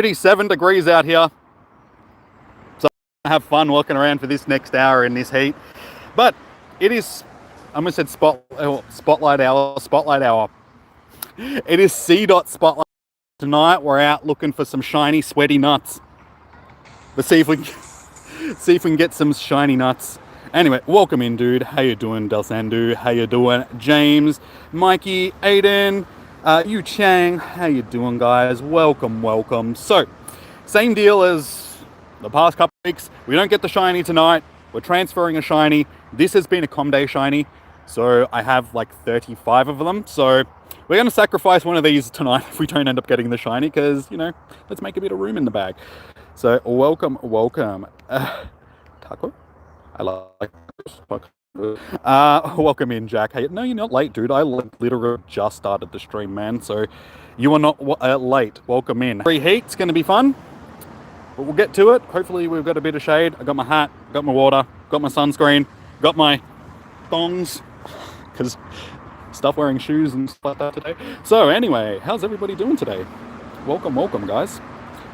37 degrees out here. So I'm gonna have fun walking around for this next hour in this heat. But it is, I almost said Spotlight Hour. It is Seedot Spotlight. Tonight we're out looking for some shiny, sweaty nuts. Let's see if we can get some shiny nuts. Anyway, welcome in, dude. How you doing, Del Sandu? How you doing, James, Mikey, Aiden, Yu Chang? How you doing, guys? Welcome. So, same deal as the past couple of weeks. We don't get the shiny tonight. We're transferring a shiny. This has been a Comday shiny, so I have like 35 of them. So we're going to sacrifice one of these tonight if we don't end up getting the shiny, because, you know, let's make a bit of room in the bag. So welcome. Taco? I like welcome in, Jack. Hey, no, you're not late, dude. I literally just started the stream, man. So you are not late. Welcome in. Free heat's going to be fun, but we'll get to it. Hopefully we've got a bit of shade. I got my hat, got my water, got my sunscreen, got my thongs, because stuff wearing shoes and stuff like that today. So anyway, how's everybody doing today? Welcome, guys.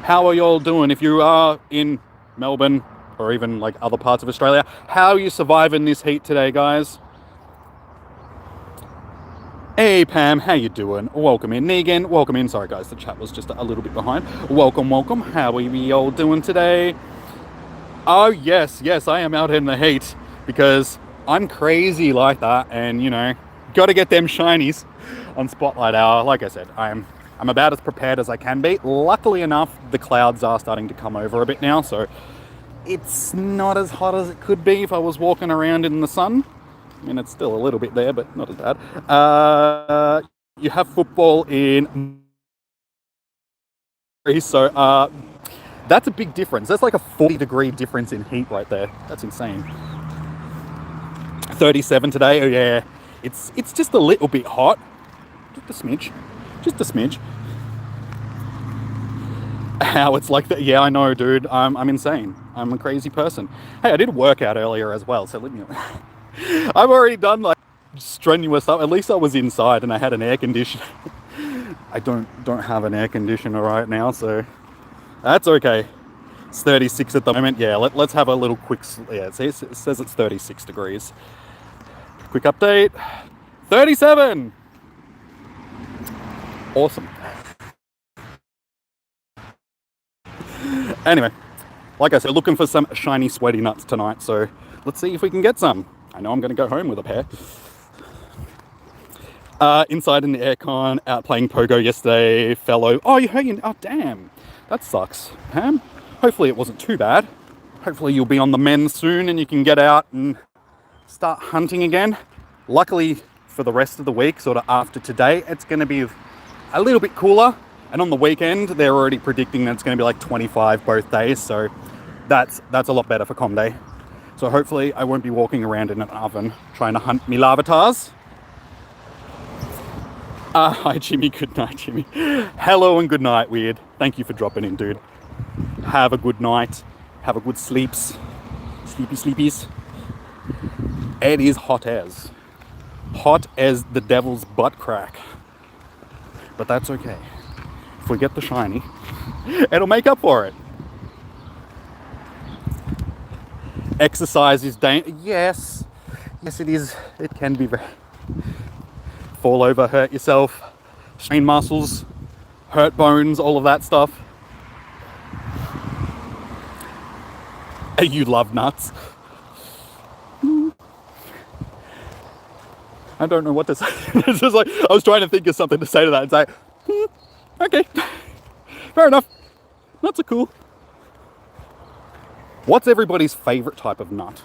How are y'all doing? If you are in Melbourne or even like other parts of Australia, how are you surviving this heat today, guys? Hey Pam, how you doing? Welcome in. Negan, welcome in. Sorry guys, the chat was just a little bit behind. Welcome. How are we all doing today? Oh yes, I am out in the heat because I'm crazy like that, and you know, gotta get them shinies on Spotlight Hour. Like I said, I'm about as prepared as I can be. Luckily enough, the clouds are starting to come over a bit now, so it's not as hot as it could be if I was walking around in the sun. I mean, it's still a little bit there, but not as bad. You have football in... So, that's a big difference. That's like a 40-degree difference in heat right there. That's insane. 37 today. Oh, yeah. It's just a little bit hot. Just a smidge. How it's like that. Yeah, I know, dude. I'm insane. I'm a crazy person. Hey, I did work out earlier as well, so let me... I've already done like strenuous stuff. At least I was inside and I had an air conditioner. I don't have an air conditioner right now, so that's okay. It's 36 at the moment. Yeah, let's have a little quick... Yeah, it says it's 36 degrees. Quick update. 37! Awesome. Anyway, like I said, looking for some shiny, sweaty nuts tonight, so let's see if we can get some. I know I'm going to go home with a pair. Inside in the aircon, out playing Pogo yesterday, fellow... Oh, you're hanging... Oh, damn. That sucks, Pam. Hopefully it wasn't too bad. Hopefully you'll be on the mend soon and you can get out and start hunting again. Luckily, for the rest of the week, sort of after today, it's going to be a little bit cooler. And on the weekend, they're already predicting that it's going to be like 25 both days. So that's a lot better for Comday. So hopefully I won't be walking around in an oven trying to hunt me lavatars. Hi, Jimmy. Good night, Jimmy. Hello and good night, Weird. Thank you for dropping in, dude. Have a good night. Have a good sleeps. Sleepies. It is hot as the devil's butt crack. But that's okay. If we get the shiny, it'll make up for it. Exercise is yes it is. It can be very... Fall over, hurt yourself, strain muscles, hurt bones, all of that stuff. You love nuts. I don't know what to say. It's just like, I was trying to think of something to say to that and say, okay, fair enough. Nuts are cool. What's everybody's favorite type of nut?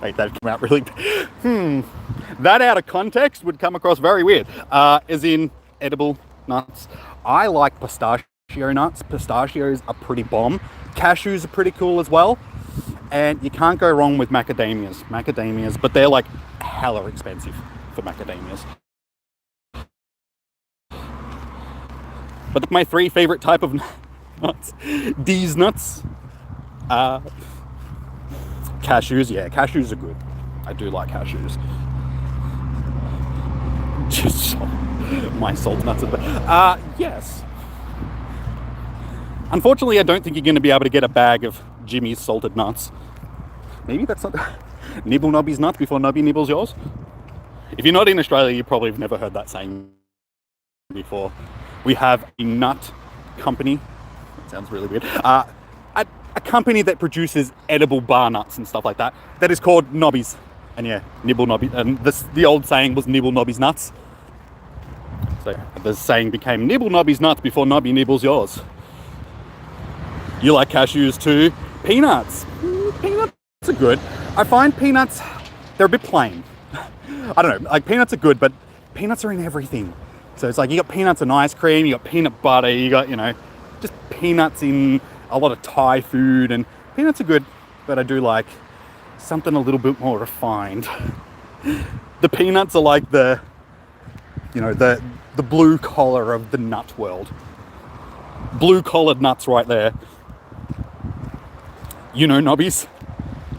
Wait, that came out really... That out of context would come across very weird. As in edible nuts. I like pistachio nuts. Pistachios are pretty bomb. Cashews are pretty cool as well. And you can't go wrong with macadamias. But they're like hella expensive for macadamias. But my three favorite type of nuts. These nuts. Cashews, yeah, cashews are good. I do like cashews. Just my salt nuts. Yes. Unfortunately, I don't think you're going to be able to get a bag of Jimmy's salted nuts. Maybe that's not... Nibble Nobby's nuts before Nobby nibbles yours. If you're not in Australia, you probably have never heard that saying before. We have a nut company. That sounds really weird. A company that produces edible bar nuts and stuff like that. That is called Nobby's. And yeah, Nibble Nobby. And the old saying was Nibble Nobby's nuts. So the saying became Nibble Nobby's nuts before Nobby nibbles yours. You like cashews too? Peanuts. Peanuts are good. I find peanuts, they're a bit plain. I don't know, like peanuts are good, but peanuts are in everything. So it's like you got peanuts in ice cream, you got peanut butter, you got, you know, just peanuts in a lot of Thai food, and peanuts are good, but I do like something a little bit more refined. The peanuts are like the, you know, the blue collar of the nut world. Blue collared nuts right there. You know, Nobbies.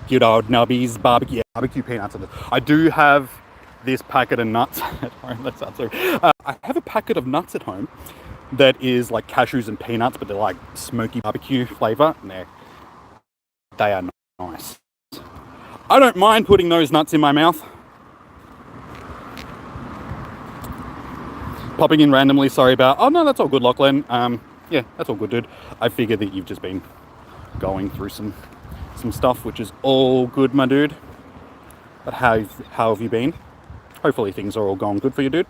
Good old Nobbies barbecue. Barbecue peanuts. I do have this packet of nuts at home. That sounds so. I have a packet of nuts at home that is like cashews and peanuts, but they're like smoky barbecue flavor. And they are nice. I don't mind putting those nuts in my mouth. Popping in randomly, sorry about... Oh no, that's all good, Lachlan. Yeah, that's all good, dude. I figured that you've just been going through some stuff, which is all good, my dude. But how have you been? Hopefully things are all going good for you, dude.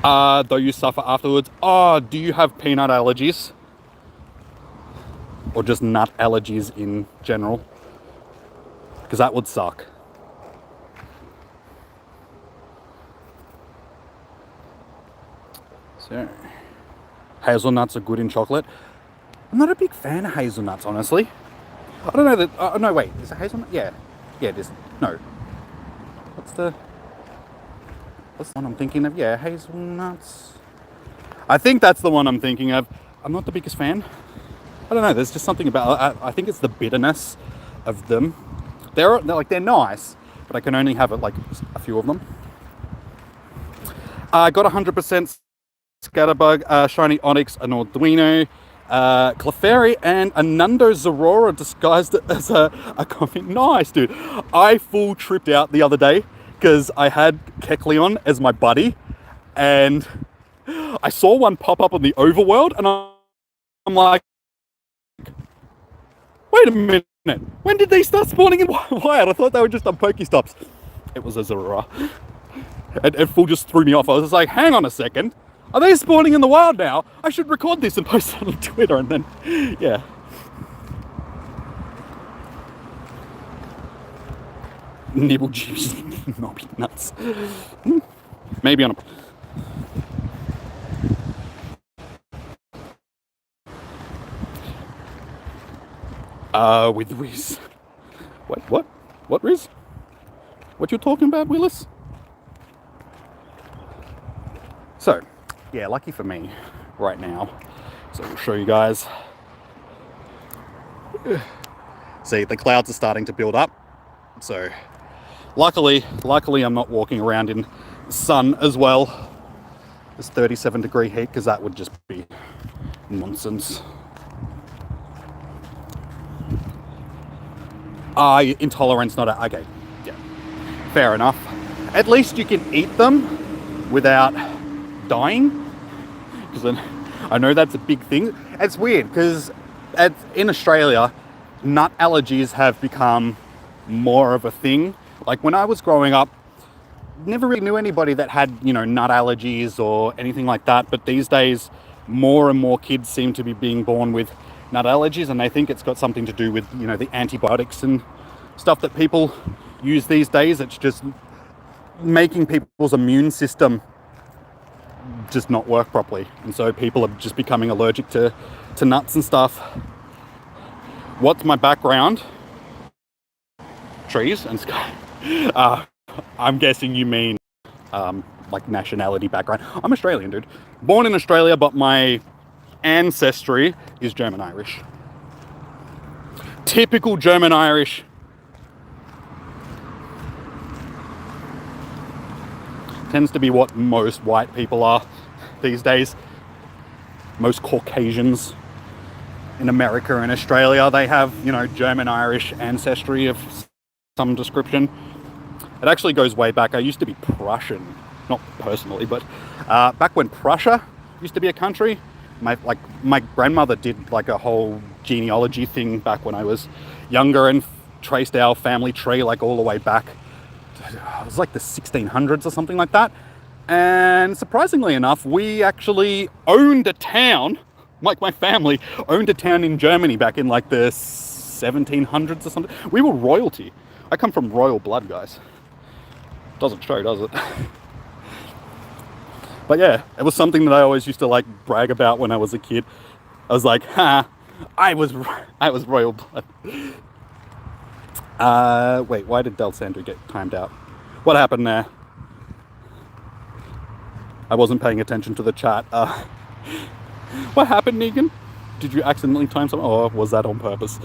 Though you suffer afterwards. Oh, do you have peanut allergies? Or just nut allergies in general? Because that would suck. So, hazelnuts are good in chocolate. I'm not a big fan of hazelnuts, honestly. I don't know that... no, wait. Is it hazelnut? Yeah. Yeah, it is. No. What's the one I'm thinking of? Yeah, hazelnuts. I think that's the one I'm thinking of. I'm not the biggest fan. I don't know. There's just something about... I think it's the bitterness of them. They're nice, but I can only have like a few of them. I got 100% Scatterbug, Shiny Onyx, an Arduino, Clefairy, and a Nundo Zorora disguised as a coffee. Nice, dude. I full tripped out the other day because I had Kecleon as my buddy, and I saw one pop up on the overworld, and I'm like, wait a minute, when did they start spawning in wild? I thought they were just on Pokestops. It was a Zorora. It full just threw me off. I was just like, hang on a second. Are they spawning in the wild now? I should record this and post it on Twitter, and then, yeah. Nibble juice, Nobby nuts. Maybe on a... with Riz. Wait, what? What, Riz? What you talking about, Willis? So, yeah, lucky for me right now. So we'll show you guys. See, the clouds are starting to build up. So luckily I'm not walking around in the sun as well. It's 37-degree heat, because that would just be nonsense. Intolerance, not a... Okay, yeah, fair enough. At least you can eat them without dying. Because then I know that's a big thing. It's weird because in Australia, nut allergies have become more of a thing. Like when I was growing up, never really knew anybody that had, you know, nut allergies or anything like that. But these days, more and more kids seem to be being born with nut allergies, and they think it's got something to do with, you know, the antibiotics and stuff that people use these days. It's just making people's immune system just not work properly, and so people are just becoming allergic to nuts and stuff. What's my background? Trees and sky. I'm guessing you mean like nationality background. I'm Australian, dude. Born in Australia, but my ancestry is German-Irish. Typical German-Irish. Tends to be what most white people are these days. most Caucasians in America and Australia, they have, you know, German, Irish ancestry of some description. It actually goes way back. I used to be Prussian, not personally, but back when Prussia used to be a country, my grandmother did like a whole genealogy thing back when I was younger and traced our family tree like all the way back. It was like the 1600s or something like that. And surprisingly enough, we actually owned a town, like my family owned a town in Germany back in like the 1700s or something. We were royalty. I come from royal blood, guys. Doesn't show, does it? But yeah, it was something that I always used to like brag about when I was a kid. I was like, I was royal blood. Wait, why did Del Sandro get timed out? What happened there? I wasn't paying attention to the chat. What happened, Negan? Did you accidentally time something, or was that on purpose?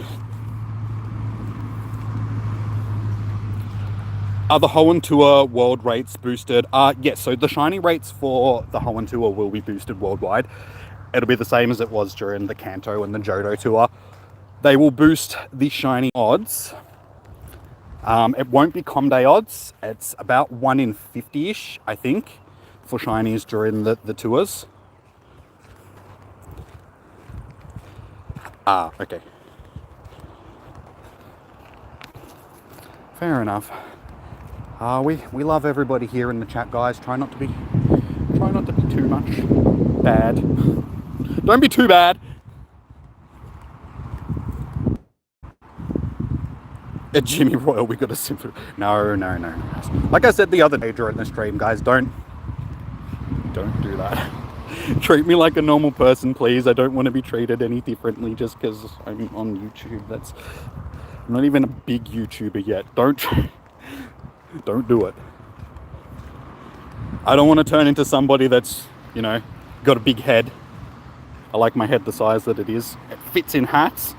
Are the Hoenn Tour world rates boosted? Yes, so the shiny rates for the Hoenn Tour will be boosted worldwide. It'll be the same as it was during the Kanto and the Johto Tour. They will boost the shiny odds. It won't be Comday odds. It's about 1 in 50-ish, I think, for shinies during the tours. Okay. Fair enough. We love everybody here in the chat, guys. Try not to be too much bad. Don't be too bad. At Jimmy Royal, we got a simple. No. Like I said the other day during the stream, guys, don't do that. Treat me like a normal person, please. I don't want to be treated any differently just because I'm on YouTube. I'm not even a big YouTuber yet. Don't do it. I don't want to turn into somebody that's, you know, got a big head. I like my head the size that it is. It fits in hats.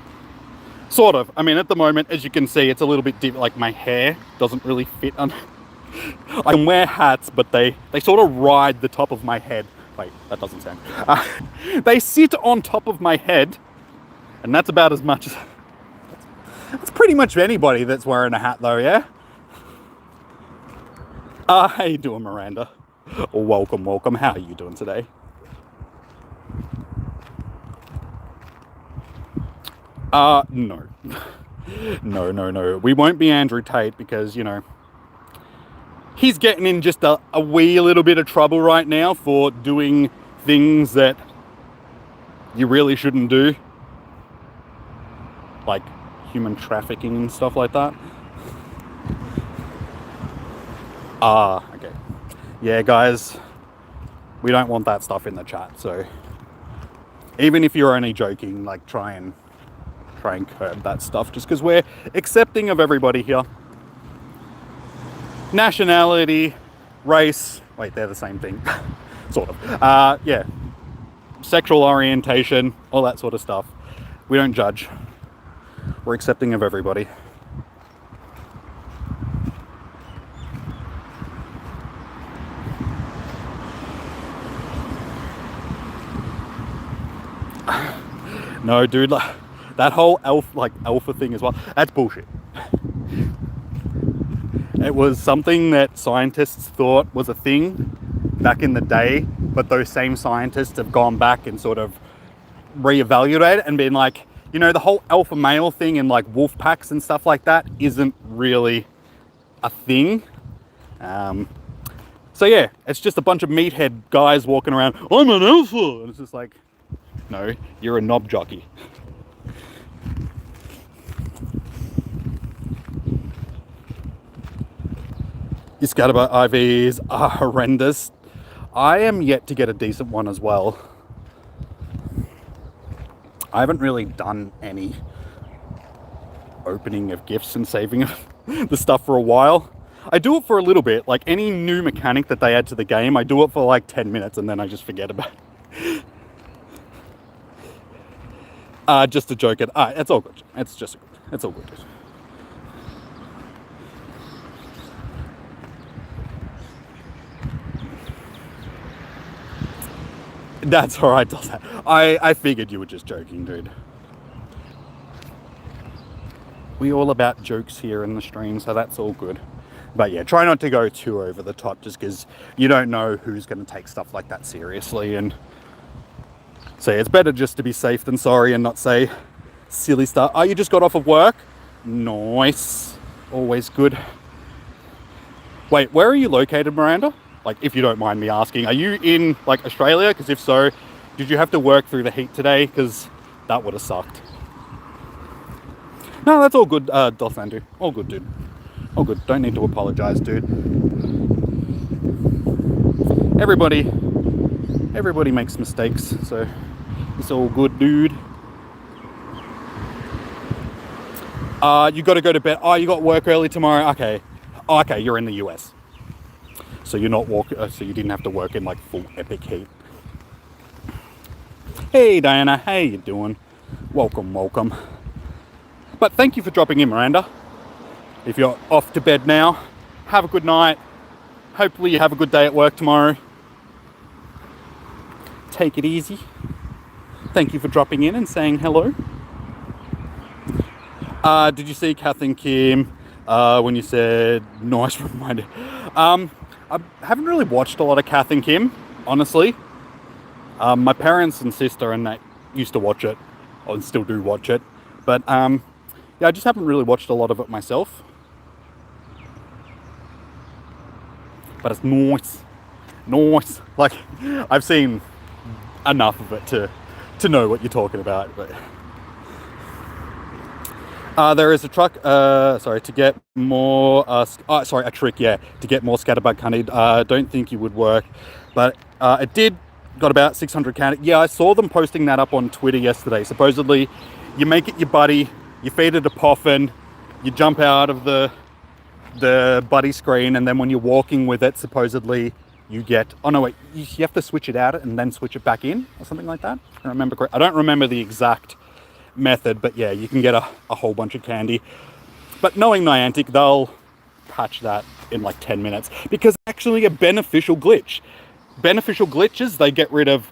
Sort of. I mean, at the moment, as you can see, it's a little bit like my hair doesn't really fit on. I can wear hats, but they sort of ride the top of my head. Wait, that doesn't sound good. They sit on top of my head, and that's about as much as... That's pretty much anybody that's wearing a hat, though, yeah? How you doing, Miranda? Welcome. How are you doing today? No. No. We won't be Andrew Tate because, you know, he's getting in just a wee little bit of trouble right now for doing things that you really shouldn't do. Like human trafficking and stuff like that. Okay. Yeah, guys, we don't want that stuff in the chat, so even if you're only joking, like try and curb that stuff just because we're accepting of everybody here. Nationality, race, wait, they're the same thing. Sort of. Yeah. Sexual orientation, all that sort of stuff. We don't judge. We're accepting of everybody. No, dude, that whole alpha thing as well, that's bullshit. It was something that scientists thought was a thing back in the day, but those same scientists have gone back and sort of reevaluated and been like, you know, the whole alpha male thing and like wolf packs and stuff like that isn't really a thing. So yeah, it's just a bunch of meathead guys walking around, I'm an alpha, and it's just like, no, you're a knob jockey. Your Scatterbutt IVs are horrendous. I am yet to get a decent one as well. I haven't really done any opening of gifts and saving of the stuff for a while. I do it for a little bit, like any new mechanic that they add to the game, I do it for like 10 minutes and then I just forget about it. Just a joke. It's all good. It's all good. That's all right. I figured you were just joking, dude. We all about jokes here in the stream, so that's all good. But yeah, try not to go too over the top, just because you don't know who's going to take stuff like that seriously. And so it's better just to be safe than sorry and not say silly stuff. Oh, you just got off of work? Nice. Always good. Wait, where are you located, Miranda? Like, if you don't mind me asking, are you in, like, Australia? Because if so, did you have to work through the heat today? Because that would have sucked. No, that's all good, Dothandu. All good, dude. All good. Don't need to apologize, dude. Everybody makes mistakes, so it's all good, dude. You got to go to bed. Oh, you got work early tomorrow. Okay. Oh, okay, you're in the US. So you're not walking, so you didn't have to work in like full epic heat. Hey Diana, how you doing? Welcome. But thank you for dropping in, Miranda. If you're off to bed now, have a good night. Hopefully you have a good day at work tomorrow. Take it easy. Thank you for dropping in and saying hello. Did you see Kath and Kim when you said nice reminder? I haven't really watched a lot of Kath and Kim, honestly. My parents and sister and they used to watch it, and still do watch it. But yeah, I just haven't really watched a lot of it myself. But it's nice. Like, I've seen enough of it to know what you're talking about. But there is a truck, to get more, a trick, yeah, to get more scatterbug hunted. Don't think you would work, but it did, got about 600 counted. Yeah, I saw them posting that up on Twitter yesterday. Supposedly, you make it your buddy, you feed it a poffin, you jump out of the buddy screen, and then when you're walking with it, supposedly you get, oh no wait, you have to switch it out and then switch it back in, or something like that. I don't remember the exact method, but yeah, you can get a whole bunch of candy. But knowing Niantic, they'll patch that in like 10 minutes, because it's actually a beneficial glitch. Beneficial glitches, they get rid of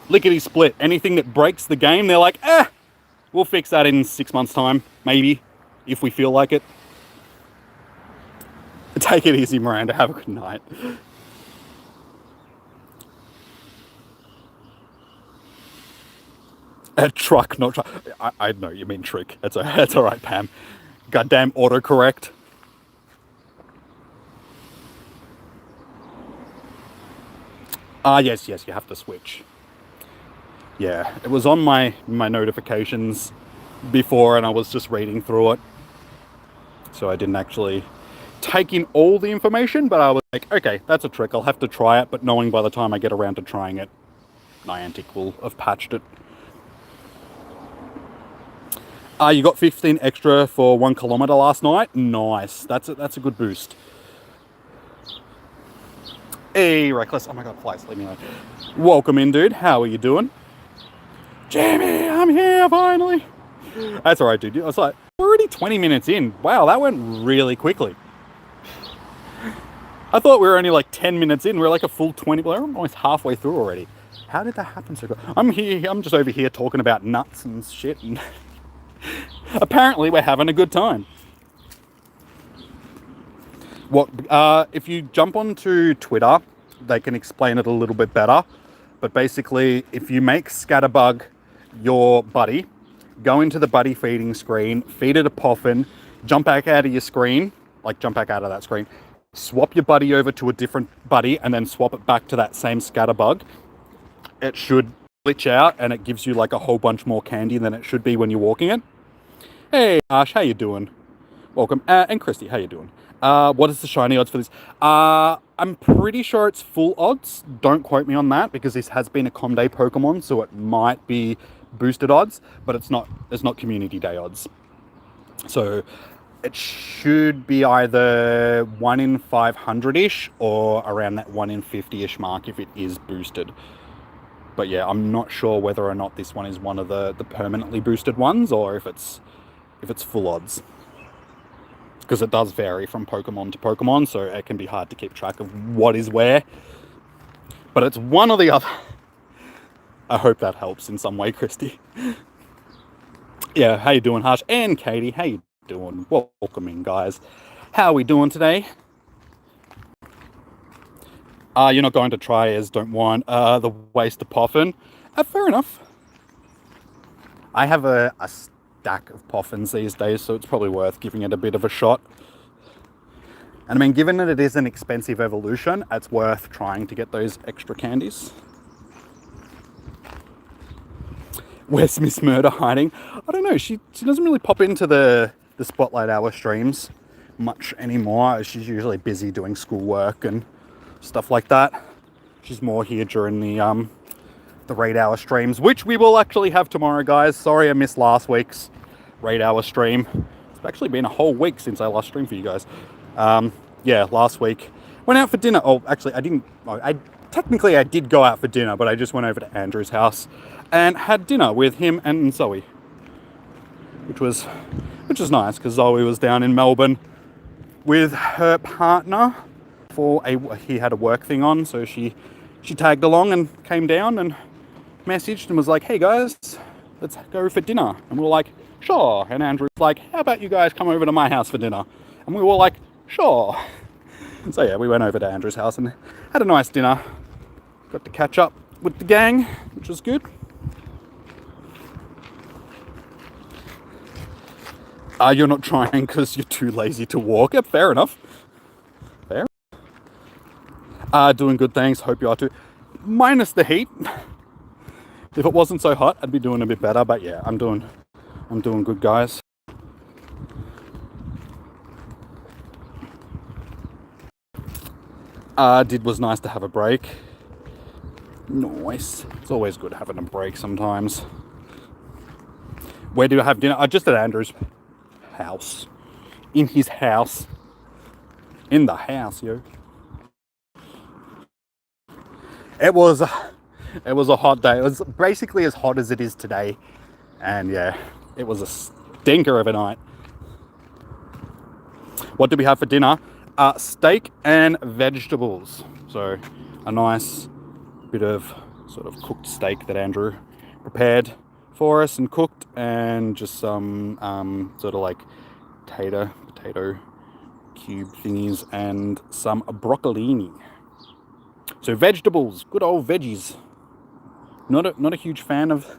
lickety split. Anything that breaks the game, they're like, we'll fix that in 6 months time, maybe, if we feel like it. Take it easy, Miranda. Have a good night. A truck, not truck. I know you mean trick. That's all right, Pam. Goddamn autocorrect. Yes, you have to switch. Yeah, it was on my notifications before, and I was just reading through it, so I didn't actually take in all the information, but I was like, okay, that's a trick. I'll have to try it, but knowing by the time I get around to trying it, Niantic will have patched it. You got 15 extra for 1 kilometer last night. Nice. That's a good boost. Hey, Reckless. Oh my God, flies, leave me alone. Welcome in, dude. How are you doing? Jamie, I'm here finally. That's all right, dude. I was like, we're already 20 minutes in. Wow, that went really quickly. I thought we were only like 10 minutes in. We're like a full 20. We're almost halfway through already. How did that happen so quick? I'm just over here talking about nuts and shit, and apparently we're having a good time. If you jump onto Twitter, they can explain it a little bit better. But basically, if you make Scatterbug your buddy, go into the buddy feeding screen, feed it a poffin, jump back out of your screen, jump back out of that screen, swap your buddy over to a different buddy, and then swap it back to that same Scatterbug. It should glitch out, and it gives you like a whole bunch more candy than it should be when you're walking it. Hey, Ash, how you doing? Welcome. And Christy, how you doing? What is the shiny odds for this? I'm pretty sure it's full odds. Don't quote me on that, because this has been a Com Day Pokemon, so it might be boosted odds, but it's not Community Day odds. So it should be either 1 in 500-ish or around that 1 in 50-ish mark if it is boosted. But yeah, I'm not sure whether or not this one is one of the permanently boosted ones, or if it's full odds. Because it does vary from Pokemon to Pokemon, so it can be hard to keep track of what is where. But it's one or the other. I hope that helps in some way, Christy. Yeah, how you doing, Harsh? And Katie, how you doing? Welcome in, guys. How are we doing today? You're not going to try as don't want the waste of Poffin. Fair enough. I have a stack of Poffins these days, so it's probably worth giving it a bit of a shot. And I mean, given that it is an expensive evolution, it's worth trying to get those extra candies. Where's Miss Murder hiding? I don't know. She doesn't really pop into the Spotlight Hour streams much anymore. She's usually busy doing schoolwork and stuff like that. She's more here during the Raid Hour streams, which we will actually have tomorrow, guys. Sorry I missed last week's Raid Hour stream. It's actually been a whole week since I last streamed for you guys. Yeah, last week. Went out for dinner. Oh, actually, I didn't. Technically, I did go out for dinner, but I just went over to Andrew's house and had dinner with him and Zoe, which was nice because Zoe was down in Melbourne with her partner for he had a work thing on, so she tagged along and came down and messaged and was like, "Hey guys, let's go for dinner." And we were like, "Sure." And Andrew was like, "How about you guys come over to my house for dinner?" And we were like, "Sure." So yeah, we went over to Andrew's house and had a nice dinner. Got to catch up with the gang, which was good. You're not trying because you're too lazy to walk. Yep, fair enough. Fair. Doing good, thanks. Hope you are too. Minus the heat. If it wasn't so hot, I'd be doing a bit better. But yeah, I'm doing good, guys. Was nice to have a break. Nice. It's always good having a break sometimes. Where do I have dinner? Just at Andrew's house. In his house. In the house, yo. It was a hot day. It was basically as hot as it is today. And yeah, it was a stinker of a night. What did we have for dinner? Steak and vegetables. So a nice bit of sort of cooked steak that Andrew prepared for us and cooked, and just some sort of like potato cube thingies and some broccolini. So vegetables, good old veggies. Not a huge fan of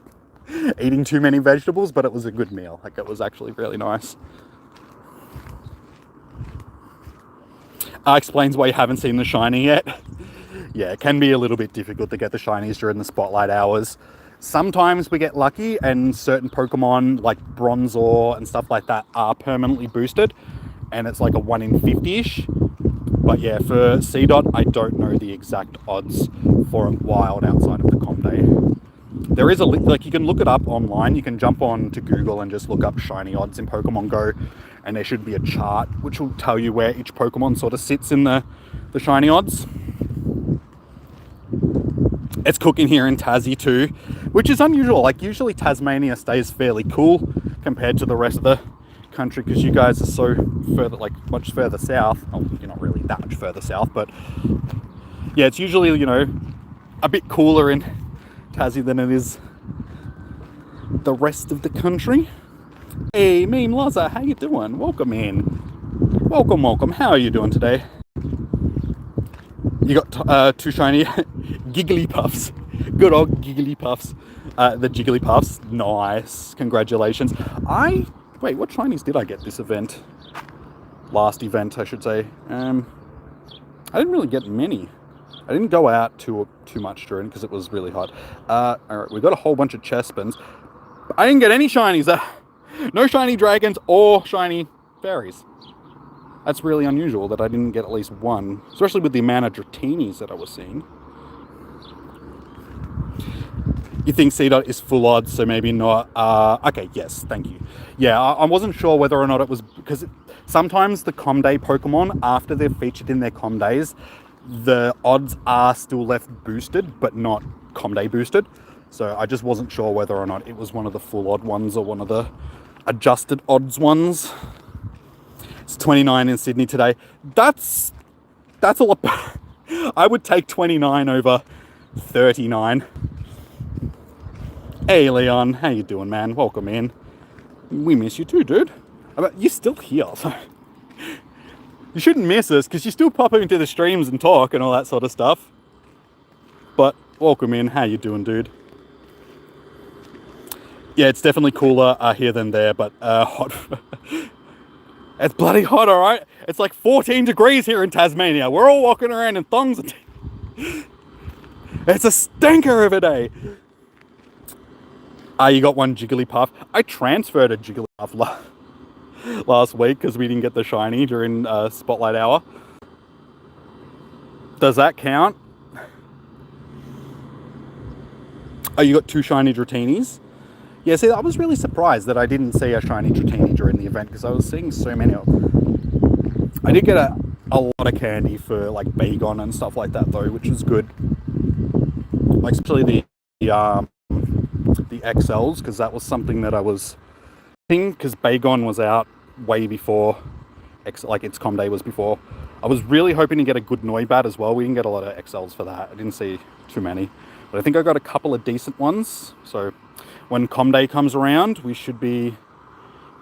eating too many vegetables, but it was a good meal. Like, it was actually really nice. Explains why you haven't seen the shiny yet. Yeah, it can be a little bit difficult to get the shinies during the spotlight hours. Sometimes we get lucky and certain Pokemon like Bronzor and stuff like that are permanently boosted, and it's like a 1 in 50-ish. But yeah, for Seedot, I don't know the exact odds for a wild outside of the comp day. There is a like, you can look it up online. You can jump on to Google and just look up shiny odds in Pokemon Go, and there should be a chart which will tell you where each Pokemon sort of sits in the shiny odds. It's cooking here in Tassie too, which is unusual. Like, usually Tasmania stays fairly cool compared to the rest of the country because you guys are so further, like much further south. Oh, you're not really that much further south, but yeah, it's usually, you know, a bit cooler in Tassie than it is the rest of the country. Hey, Meme Laza, how you doing? Welcome in. Welcome. How are you doing today? You got 2 shiny Gigglypuffs. Good old Gigglypuffs. The Jigglypuffs. Nice. Congratulations. Wait, what shinies did I get this event? Last event, I should say. I didn't really get many. I didn't go out too much during because it was really hot. Alright, we got a whole bunch of Chespins. I didn't get any shinies. No shiny dragons or shiny fairies. That's really unusual that I didn't get at least one, especially with the amount of Dratinis that I was seeing. You think Seedot is full odds, so maybe not. Okay, yes, thank you. Yeah, I wasn't sure whether or not it was, because sometimes the Com Day Pokemon, after they're featured in their Com Days, the odds are still left boosted, but not Com Day boosted. So I just wasn't sure whether or not it was one of the full odd ones or one of the adjusted odds ones. It's 29 in Sydney today. That's a lot. I would take 29 over 39. Hey, Leon. How you doing, man? Welcome in. We miss you too, dude. But you're still here, so you shouldn't miss us because you still pop into the streams and talk and all that sort of stuff. But welcome in. How you doing, dude? Yeah, it's definitely cooler here than there, but hot. It's bloody hot, all right? It's like 14 degrees here in Tasmania. We're all walking around in thongs. It's a stinker of a day. You got one Jigglypuff. I transferred a Jigglypuff last week because we didn't get the shiny during Spotlight Hour. Does that count? Oh, you got 2 shiny Dratinis? Yeah, see, I was really surprised that I didn't see a shiny Dratini during the event because I was seeing so many of them. I did get a lot of candy for like Bagon and stuff like that though, which was good. Like especially the XLs, because that was something that I was thinking, because Bagon was out way before like its com day was before. I was really hoping to get a good Noibat as well. We didn't get a lot of XLs for that. I didn't see too many, but I think I got a couple of decent ones. So when com day comes around, we should be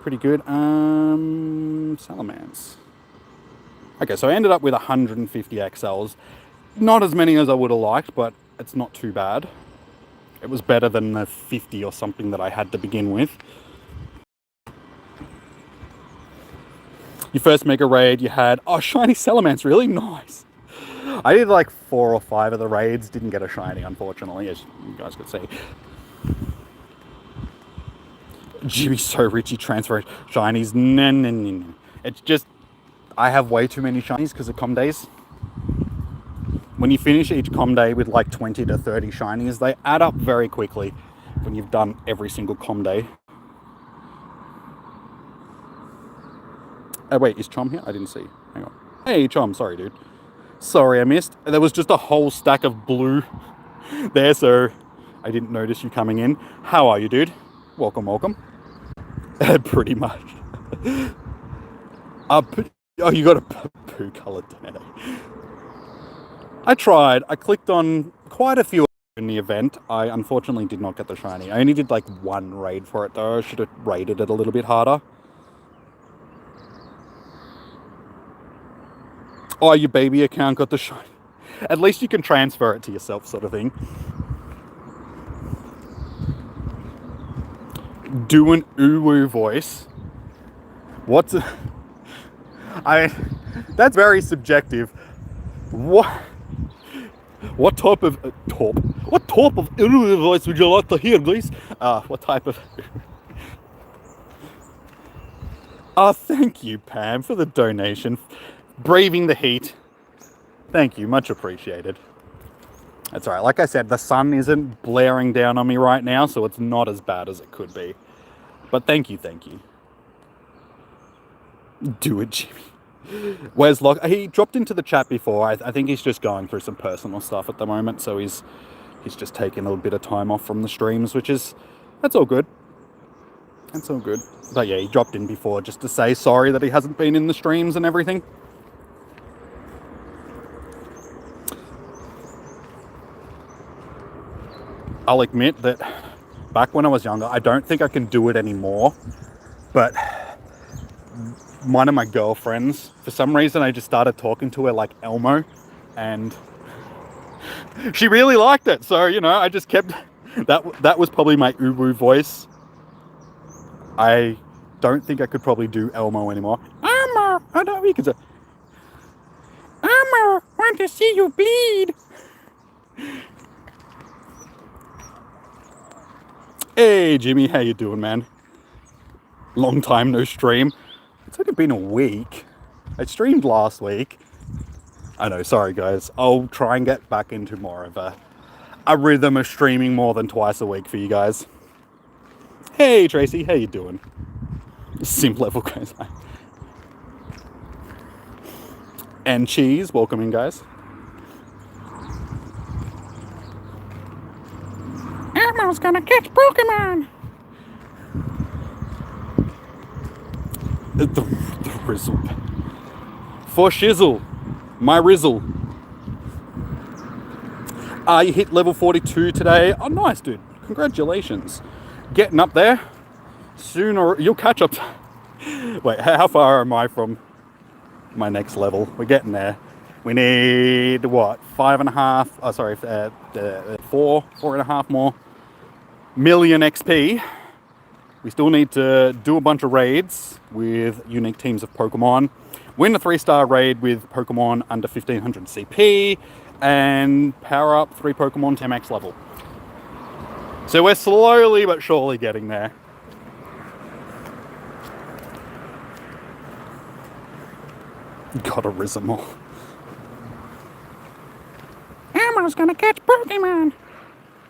pretty good. Salamence. Okay, so I ended up with 150 XLs. Not as many as I would have liked, but it's not too bad. It was better than the 50 or something that I had to begin with. Your first mega raid you had, oh, shiny Salamence, really nice. I did like 4 or 5 of the raids, didn't get a shiny, unfortunately, as you guys could see. Jimmy's so rich, he transferred shinies. No. It's just, I have way too many shinies because of com days. When you finish each com day with like 20 to 30 shinies, they add up very quickly when you've done every single com day. Oh wait, is Chom here? I didn't see. Hang on. Hey Chom, sorry dude. Sorry I missed. There was just a whole stack of blue there, so I didn't notice you coming in. How are you, dude? Welcome. Pretty much. Oh, you got a poo colored today. I tried. I clicked on quite a few in the event. I unfortunately did not get the shiny. I only did like 1 raid for it though. I should have raided it a little bit harder. Oh, your baby account got the shiny. At least you can transfer it to yourself, sort of thing. Do an uwu voice. What's that's very subjective. What type of uwu voice would you like to hear, please? What type of thank you, Pam, for the donation. Braving the heat. Thank you, much appreciated. That's all right. Like I said, the sun isn't blaring down on me right now, so it's not as bad as it could be. But thank you. Do it, Jimmy. Where's Lock? He dropped into the chat before. I think he's just going through some personal stuff at the moment, so he's just taking a little bit of time off from the streams, that's all good. That's all good. But yeah, he dropped in before just to say sorry that he hasn't been in the streams and everything. I'll admit that back when I was younger, I don't think I can do it anymore, but one of my girlfriends, for some reason, I just started talking to her like Elmo, and she really liked it. So, I just kept, that was probably my uwu voice. I don't think I could probably do Elmo anymore. Elmo, I don't think you can say, Elmo, want to see you bleed. Hey Jimmy, how you doing, man? Long time no stream. It's only been a week. I streamed last week. I know, sorry guys. I'll try and get back into more of a rhythm of streaming more than twice a week for you guys. Hey Tracy, how you doing? Sim level guys. And Cheese, welcome in guys. Elmo's gonna catch Pokemon! The Rizzle. For Shizzle. My Rizzle. You hit level 42 today. Oh, nice, dude. congratulations. Getting up there. Sooner you'll catch up. Wait, how far am I from my next level? We're getting there. We need what? 4.5 more million XP. We still need to do a bunch of raids with unique teams of Pokemon, win a 3-star raid with Pokemon under 1500 CP, and power up 3 Pokemon to max level. So we're slowly but surely getting there. Got a Rizzimal. Elmo's gonna catch Pokemon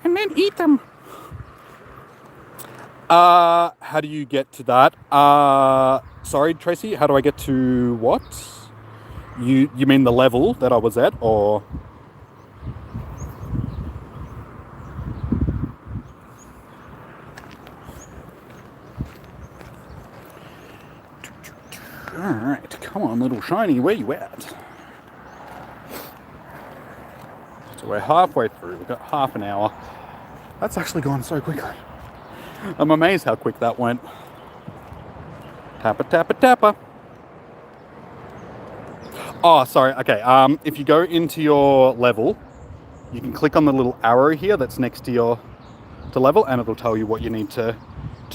and then eat them. How do you get to that? Sorry, Tracy, how do I get to what? You mean the level that I was at, or? Alright, come on, little shiny, where you at? So we're halfway through, we've got half an hour. That's actually gone so quickly. I'm amazed how quick that went. Tappa, tappa, tappa. Oh, sorry, okay, if you go into your level, you can click on the little arrow here that's next to your level, and it'll tell you what you need to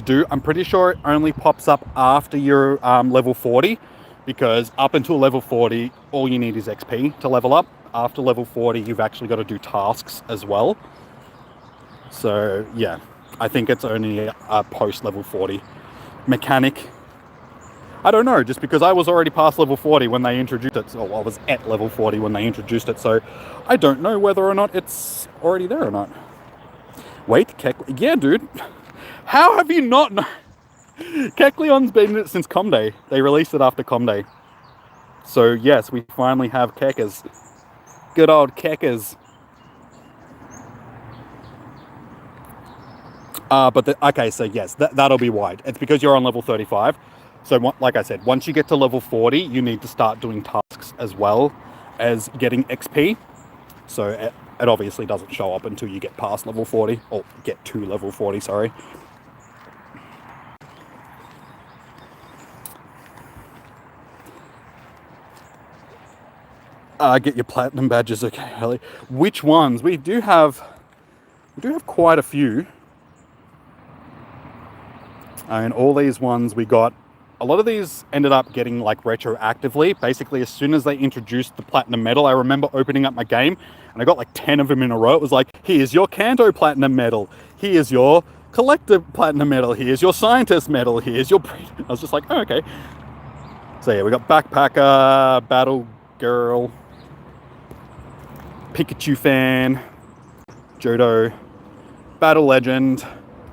do. I'm pretty sure it only pops up after you're level 40, because up until level 40, all you need is XP to level up. After level 40, you've actually got to do tasks as well. So, yeah, I think it's only a post level 40 mechanic. I don't know, just because I was already past level 40 when they introduced it. So I was at level 40 when they introduced it, so I don't know whether or not it's already there or not. Wait, yeah, dude. How have you not known? Kecleon's been it since Com Day. They released it after Com Day. So yes, we finally have Kekas. Good old Kekas. Okay, so yes, that'll be wide. It's because you're on level 35. So like I said, once you get to level 40, you need to start doing tasks as well as getting XP. So it obviously doesn't show up until you get past level 40, or get to level 40, sorry. Get your platinum badges, okay, Ellie. Which ones? We do have quite a few. And all these ones we got, a lot of these ended up getting like retroactively. Basically, as soon as they introduced the platinum medal, I remember opening up my game and I got like 10 of them in a row. It was like, here's your Kanto platinum medal. Here's your collector platinum medal. Here's your scientist medal. Here's your... I was just like, oh, okay. So yeah, we got Backpacker, Battle Girl, Pikachu Fan, Johto, Battle Legend,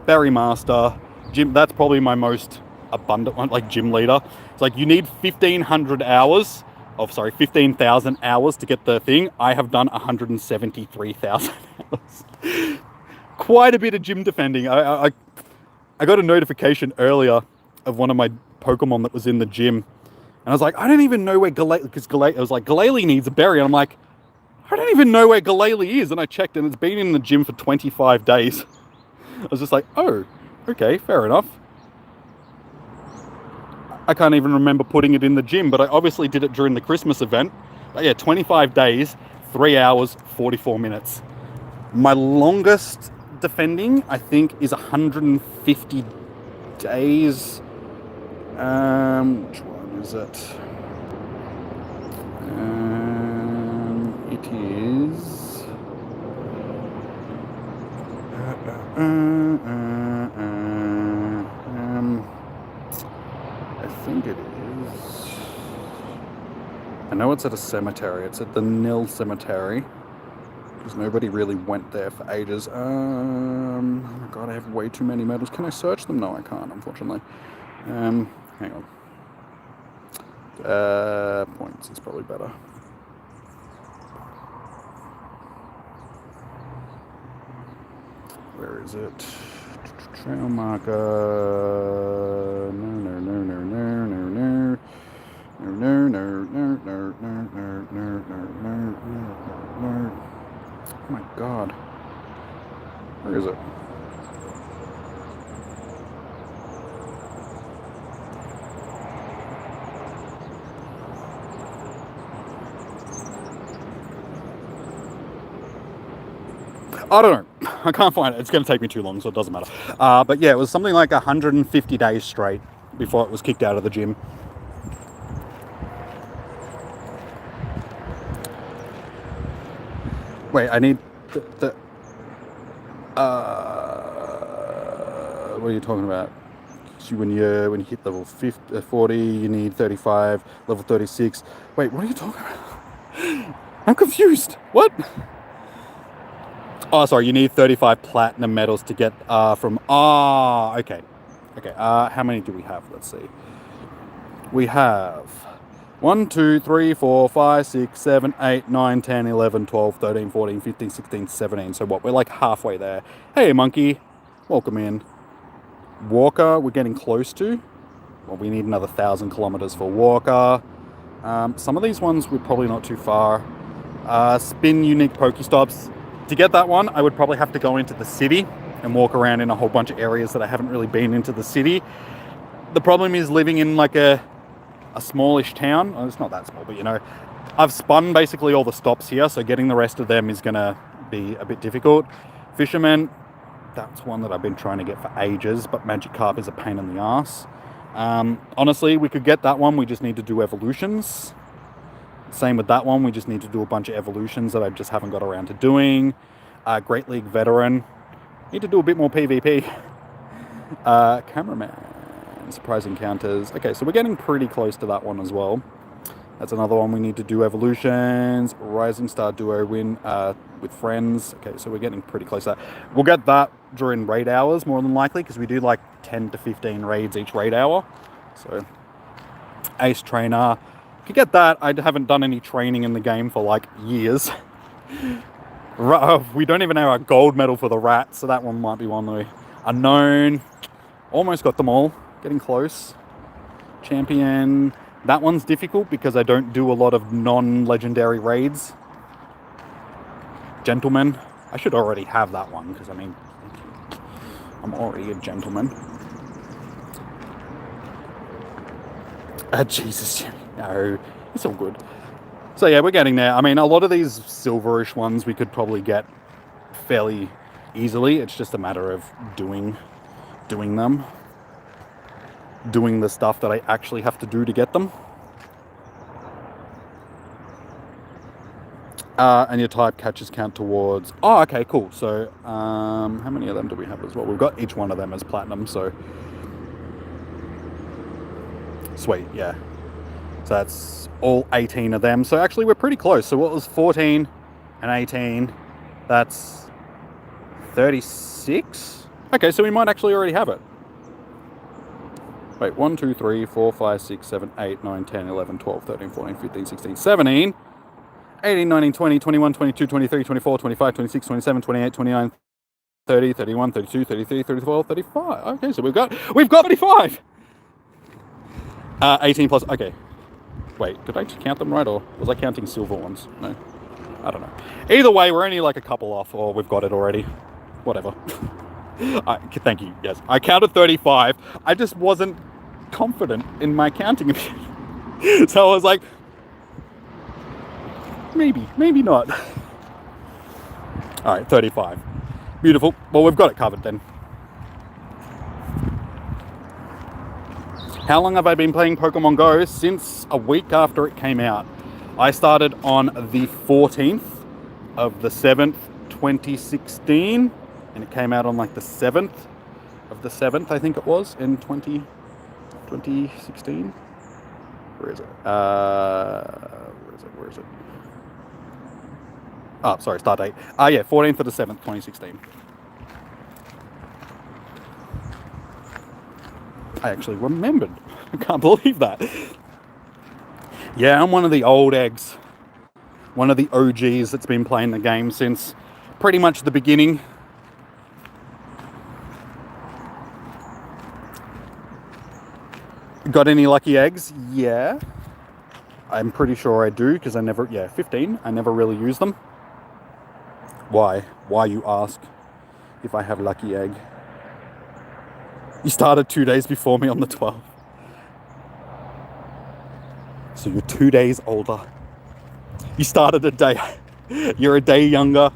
Berry Master, Gym. That's probably my most abundant one, like Gym Leader. It's like you need 15,000 hours to get the thing. I have done 173,000 hours. Quite a bit of gym defending. I got a notification earlier of one of my Pokemon that was in the gym, and I was like, I don't even know where Glalie, because Glalie, I was like, Glalie needs a berry, and I'm like, I don't even know where Glalie is, and I checked, and it's been in the gym for 25 days. I was just like, oh, okay, fair enough. I can't even remember putting it in the gym, but I obviously did it during the Christmas event. But yeah, 25 days, 3 hours, 44 minutes. My longest defending, I think, is 150 days. Which one is it? It is... I think it is... I know it's at a cemetery. It's at the Nil Cemetery, because nobody really went there for ages. Oh my god, I have way too many medals. Can I search them? No, I can't, unfortunately. Hang on. Points is probably better. Where is it? Trail marker. No. Oh my god. Where is it? I don't know. I can't find it. It's going to take me too long, so it doesn't matter. But yeah, it was something like 150 days straight before it was kicked out of the gym. Wait, I need what are you talking about? So when you hit level 40, you need 35, level 36. Wait, what are you talking about? I'm confused. What? Oh, sorry, you need 35 platinum medals to get from... okay. Okay, how many do we have? Let's see. We have 1, 2, 3, 4, 5, 6, 7, 8, 9, 10, 11, 12, 13, 14, 15, 16, 17. So what? We're like halfway there. Hey, monkey. Welcome in. Walker, we're getting close to. Well, we need another 1,000 kilometers for Walker. Some of these ones we're probably not too far. Spin unique Pokestops. To get that one, I would probably have to go into the city and walk around in a whole bunch of areas that I haven't really been into the city. The problem is living in like a smallish town. Oh, it's not that small, but you know, I've spun basically all the stops here, so getting the rest of them is going to be a bit difficult. Fisherman, that's one that I've been trying to get for ages, but Magikarp is a pain in the ass. Honestly, we could get that one, we just need to do evolutions. Same with that one, we just need to do a bunch of evolutions that I just haven't got around to doing. Great League Veteran, need to do a bit more PvP. Cameraman, surprise encounters. Okay, so we're getting pretty close to that one as well. That's another one we need to do evolutions. Rising Star Duo win with friends. Okay, so we're getting pretty close to that. We'll get that during raid hours more than likely, because we do like 10 to 15 raids each raid hour. So Ace Trainer. Could get that. I haven't done any training in the game for like years. We don't even have a gold medal for the rat, so that one might be one that we... Unknown. Almost got them all. Getting close. Champion. That one's difficult because I don't do a lot of non-legendary raids. Gentleman. I should already have that one because, I mean, I'm already a gentleman. Jesus, no, it's all good. So yeah, we're getting there. I mean, a lot of these silverish ones we could probably get fairly easily. It's just a matter of doing them. Doing the stuff that I actually have to do to get them. And your type catches count towards... Oh, okay, cool. So, how many of them do we have as well? We've got each one of them as platinum, so... Sweet, yeah. So that's all 18 of them. So actually we're pretty close. So what was 14 and 18? That's 36? Okay, so we might actually already have it. Wait, 1, 2, 3, 4, 5, 6, 7, 8, 9, 10, 11, 12, 13, 14, 15, 16, 17, 18, 19, 20, 21, 22, 23, 24, 25, 26, 27, 28, 29, 30, 31, 32, 33, 34, 35. Okay, so we've got 35! 18 plus, okay. Wait, did I count them right, or was I counting silver ones? No, I don't know. Either way, we're only like a couple off, or we've got it already. Whatever. Thank you, yes. I counted 35. I just wasn't confident in my counting. So I was like, maybe not. All right, 35. Beautiful. Well, we've got it covered then. How long have I been playing Pokemon Go? Since a week after it came out. I started on the 14th of the 7th, 2016. And it came out on like the 7th of the 7th, I think it was, in 2016. Where is it? Where is it? Oh, sorry, start date. Yeah, 14th of the 7th, 2016. I actually remembered. I can't believe that. Yeah, I'm one of the old eggs. One of the OGs that's been playing the game since pretty much the beginning. Got any lucky eggs? Yeah. I'm pretty sure I do, because 15. I never really use them. Why? Why, you ask, if I have lucky egg? You started 2 days before me on the 12th. So you're 2 days older. You started a day. You're a day younger.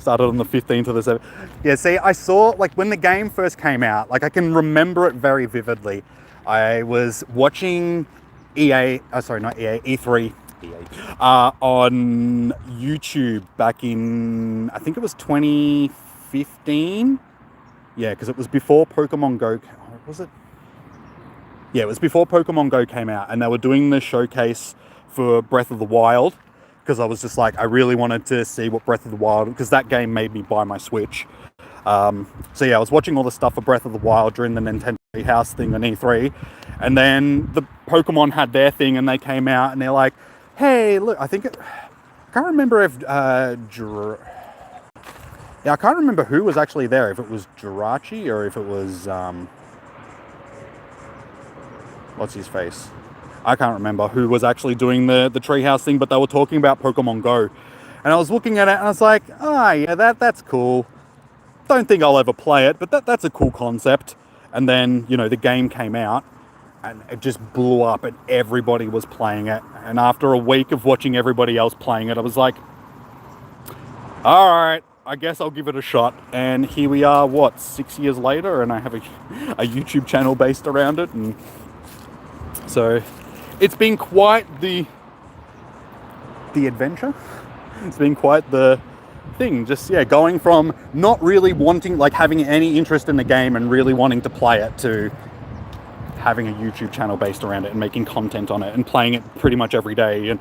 Started on the 15th of the 7th. Yeah, see, I saw, like, when the game first came out, like, I can remember it very vividly. I was watching E3, on YouTube back in, I think it was 2015. Yeah, because it was before Pokemon Go. Was it? Yeah, it was before Pokemon Go came out, and they were doing the showcase for Breath of the Wild, because I was just like, I really wanted to see what Breath of the Wild, because that game made me buy my Switch. So yeah, I was watching all the stuff for Breath of the Wild during the Nintendo House thing on E3, and then the Pokemon had their thing, and they came out, and they're like, hey, look, I can't remember if, I can't remember who was actually there, if it was Jirachi, or if it was, what's his face? I can't remember who was actually doing the treehouse thing, but they were talking about Pokemon Go. And I was looking at it, and I was like, yeah, that's cool. Don't think I'll ever play it, but that's a cool concept. And then, you know, the game came out, and it just blew up, and everybody was playing it. And after a week of watching everybody else playing it, I was like, all right, I guess I'll give it a shot. And here we are, 6 years later, and I have a YouTube channel based around it. And so it's been quite the adventure. It's been quite the thing. Just, yeah, going from not really wanting, like, having any interest in the game and really wanting to play it, to having a YouTube channel based around it and making content on it and playing it pretty much every day. And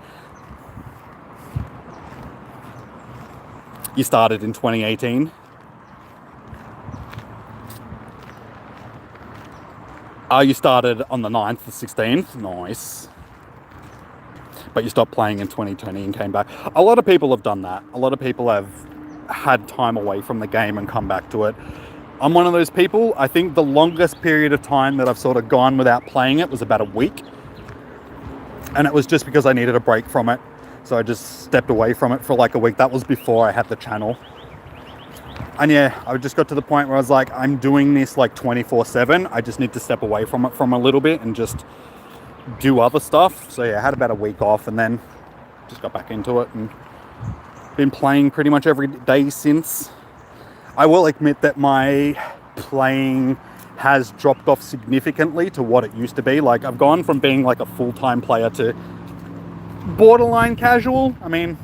you started in 2018. You started on the 9th, the 16th. Nice. But you stopped playing in 2020 and came back. A lot of people have done that. A lot of people have had time away from the game and come back to it. I'm one of those people. I think the longest period of time that I've sort of gone without playing it was about a week. And it was just because I needed a break from it. So I just stepped away from it for like a week. That was before I had the channel. And yeah, I just got to the point where I was like, I'm doing this like 24/7. I just need to step away from it from a little bit and just do other stuff. So yeah, I had about a week off, and then just got back into it and been playing pretty much every day since. I will admit that my playing has dropped off significantly to what it used to be. Like, I've gone from being like a full-time player to borderline casual. I mean,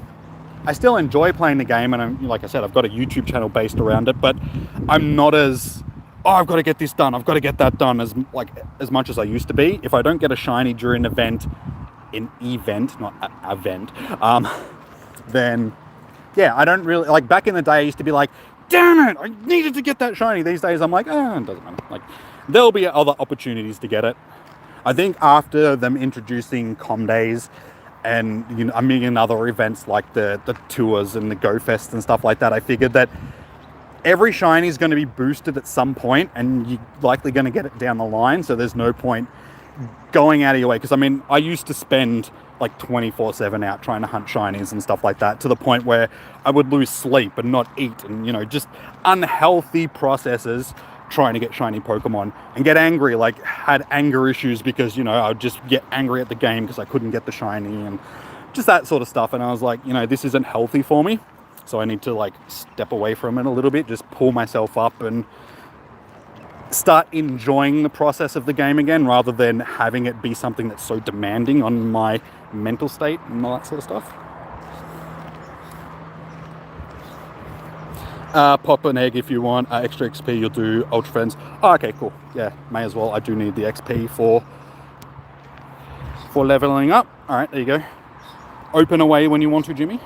I still enjoy playing the game, and like I said, I've got a YouTube channel based around it, but I'm not as, I've got to get this done, I've got to get that done as much as I used to be. If I don't get a shiny during an event, then yeah, I don't really, like, back in the day I used to be like, damn it, I needed to get that shiny. These days I'm like, it doesn't matter. Like, there'll be other opportunities to get it. I think after them introducing Com Days and, you know, I mean, in other events like the tours and the Go Fest and stuff like that, I figured that every shiny is going to be boosted at some point, and you're likely going to get it down the line. So there's no point going out of your way. Because I mean, I used to spend like 24/7 out trying to hunt shinies and stuff like that, to the point where I would lose sleep and not eat, and, you know, just unhealthy processes trying to get shiny Pokemon, and get angry, like had anger issues because, you know, I would just get angry at the game because I couldn't get the shiny and just that sort of stuff. And I was like, you know, this isn't healthy for me. So I need to like step away from it a little bit, just pull myself up and start enjoying the process of the game again, rather than having it be something that's so demanding on my mental state and all that sort of stuff. Pop an egg if you want extra XP. You'll do Ultra Friends. Oh, okay, cool. Yeah, may as well. I do need the XP for leveling up. All right, there you go. Open away when you want to, Jimmy.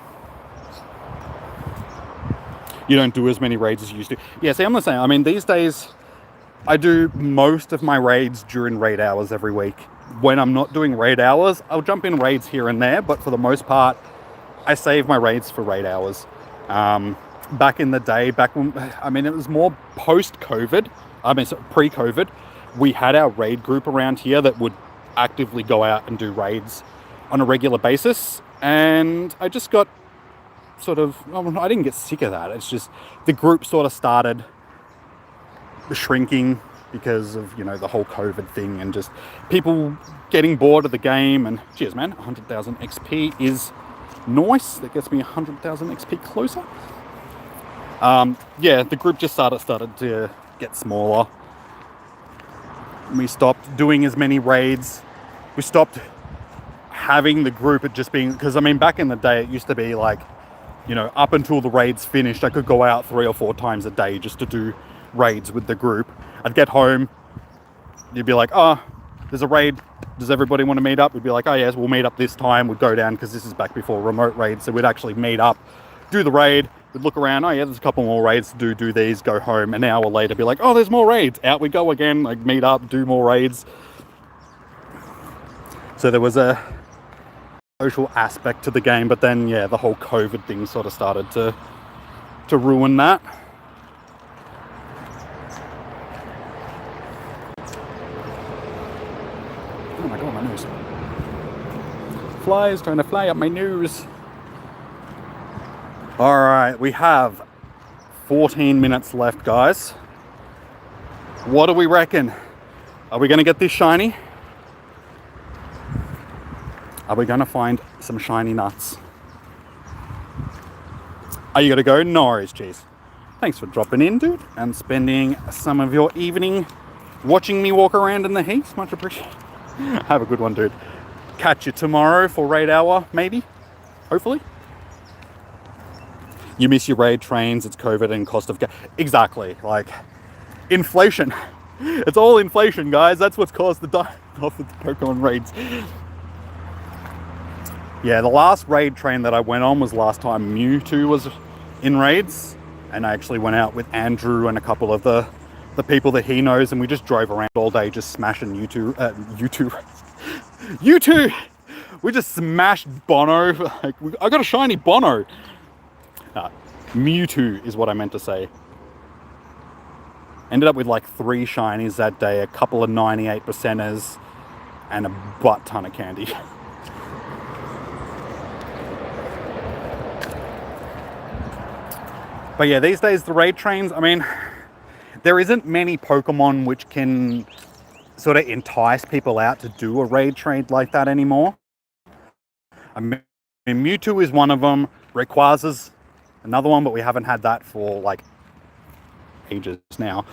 You don't do as many raids as you used to. Yeah, see, I'm the same. I mean, these days I do most of my raids during raid hours every week. When I'm not doing raid hours, I'll jump in raids here and there, but for the most part, I save my raids for raid hours. Back in the day, it was more post-COVID, pre-COVID, we had our raid group around here that would actively go out and do raids on a regular basis, and I just got I didn't get sick of that. It's just the group sort of started shrinking because of, you know, the whole COVID thing, and just people getting bored of the game. And cheers, man, 100,000 XP is nice. That gets me 100,000 XP closer. Yeah, the group just started to get smaller. We stopped doing as many raids. We stopped having the group at just being, because I mean, back in the day, it used to be like, you know, up until the raids finished, I could go out 3 or 4 times a day just to do raids with the group. I'd get home, you'd be like, oh, there's a raid. Does everybody want to meet up? We'd be like, oh yes, we'll meet up this time. We'd go down, because this is back before remote raids. So we'd actually meet up, do the raid. We'd look around. Oh yeah, there's a couple more raids to do these, go home. An hour later, be like, oh, there's more raids. Out we go again, like meet up, do more raids. So there was a social aspect to the game, but then yeah, the whole COVID thing sort of started to ruin that. Oh my god, my nose. Flies trying to fly up my nose. All right, we have 14 minutes left, guys. What do we reckon? Are we going to get this shiny? Are we going to find some shiny nuts? Are you going to go? No worries, cheese. Thanks for dropping in, dude, and spending some of your evening watching me walk around in the heat. Much appreciated. Have a good one, dude. Catch you tomorrow for raid hour, maybe. Hopefully. You miss your raid trains, it's COVID and cost of gas. Exactly, like inflation. It's all inflation, guys. That's what's caused the die off of the Pokemon raids. Yeah, the last raid train that I went on was last time Mewtwo was in raids, and I actually went out with Andrew and a couple of the people that he knows, and we just drove around all day just smashing Mewtwo. We just smashed Bono. Like, I got a shiny Bono. Mewtwo is what I meant to say. Ended up with like 3 shinies that day, a couple of 98%ers, and a butt ton of candy. But yeah, these days the raid trains, I mean, there isn't many Pokemon which can sort of entice people out to do a raid trade like that anymore. I mean, Mewtwo is one of them. Rayquaza's another one, but we haven't had that for like ages now.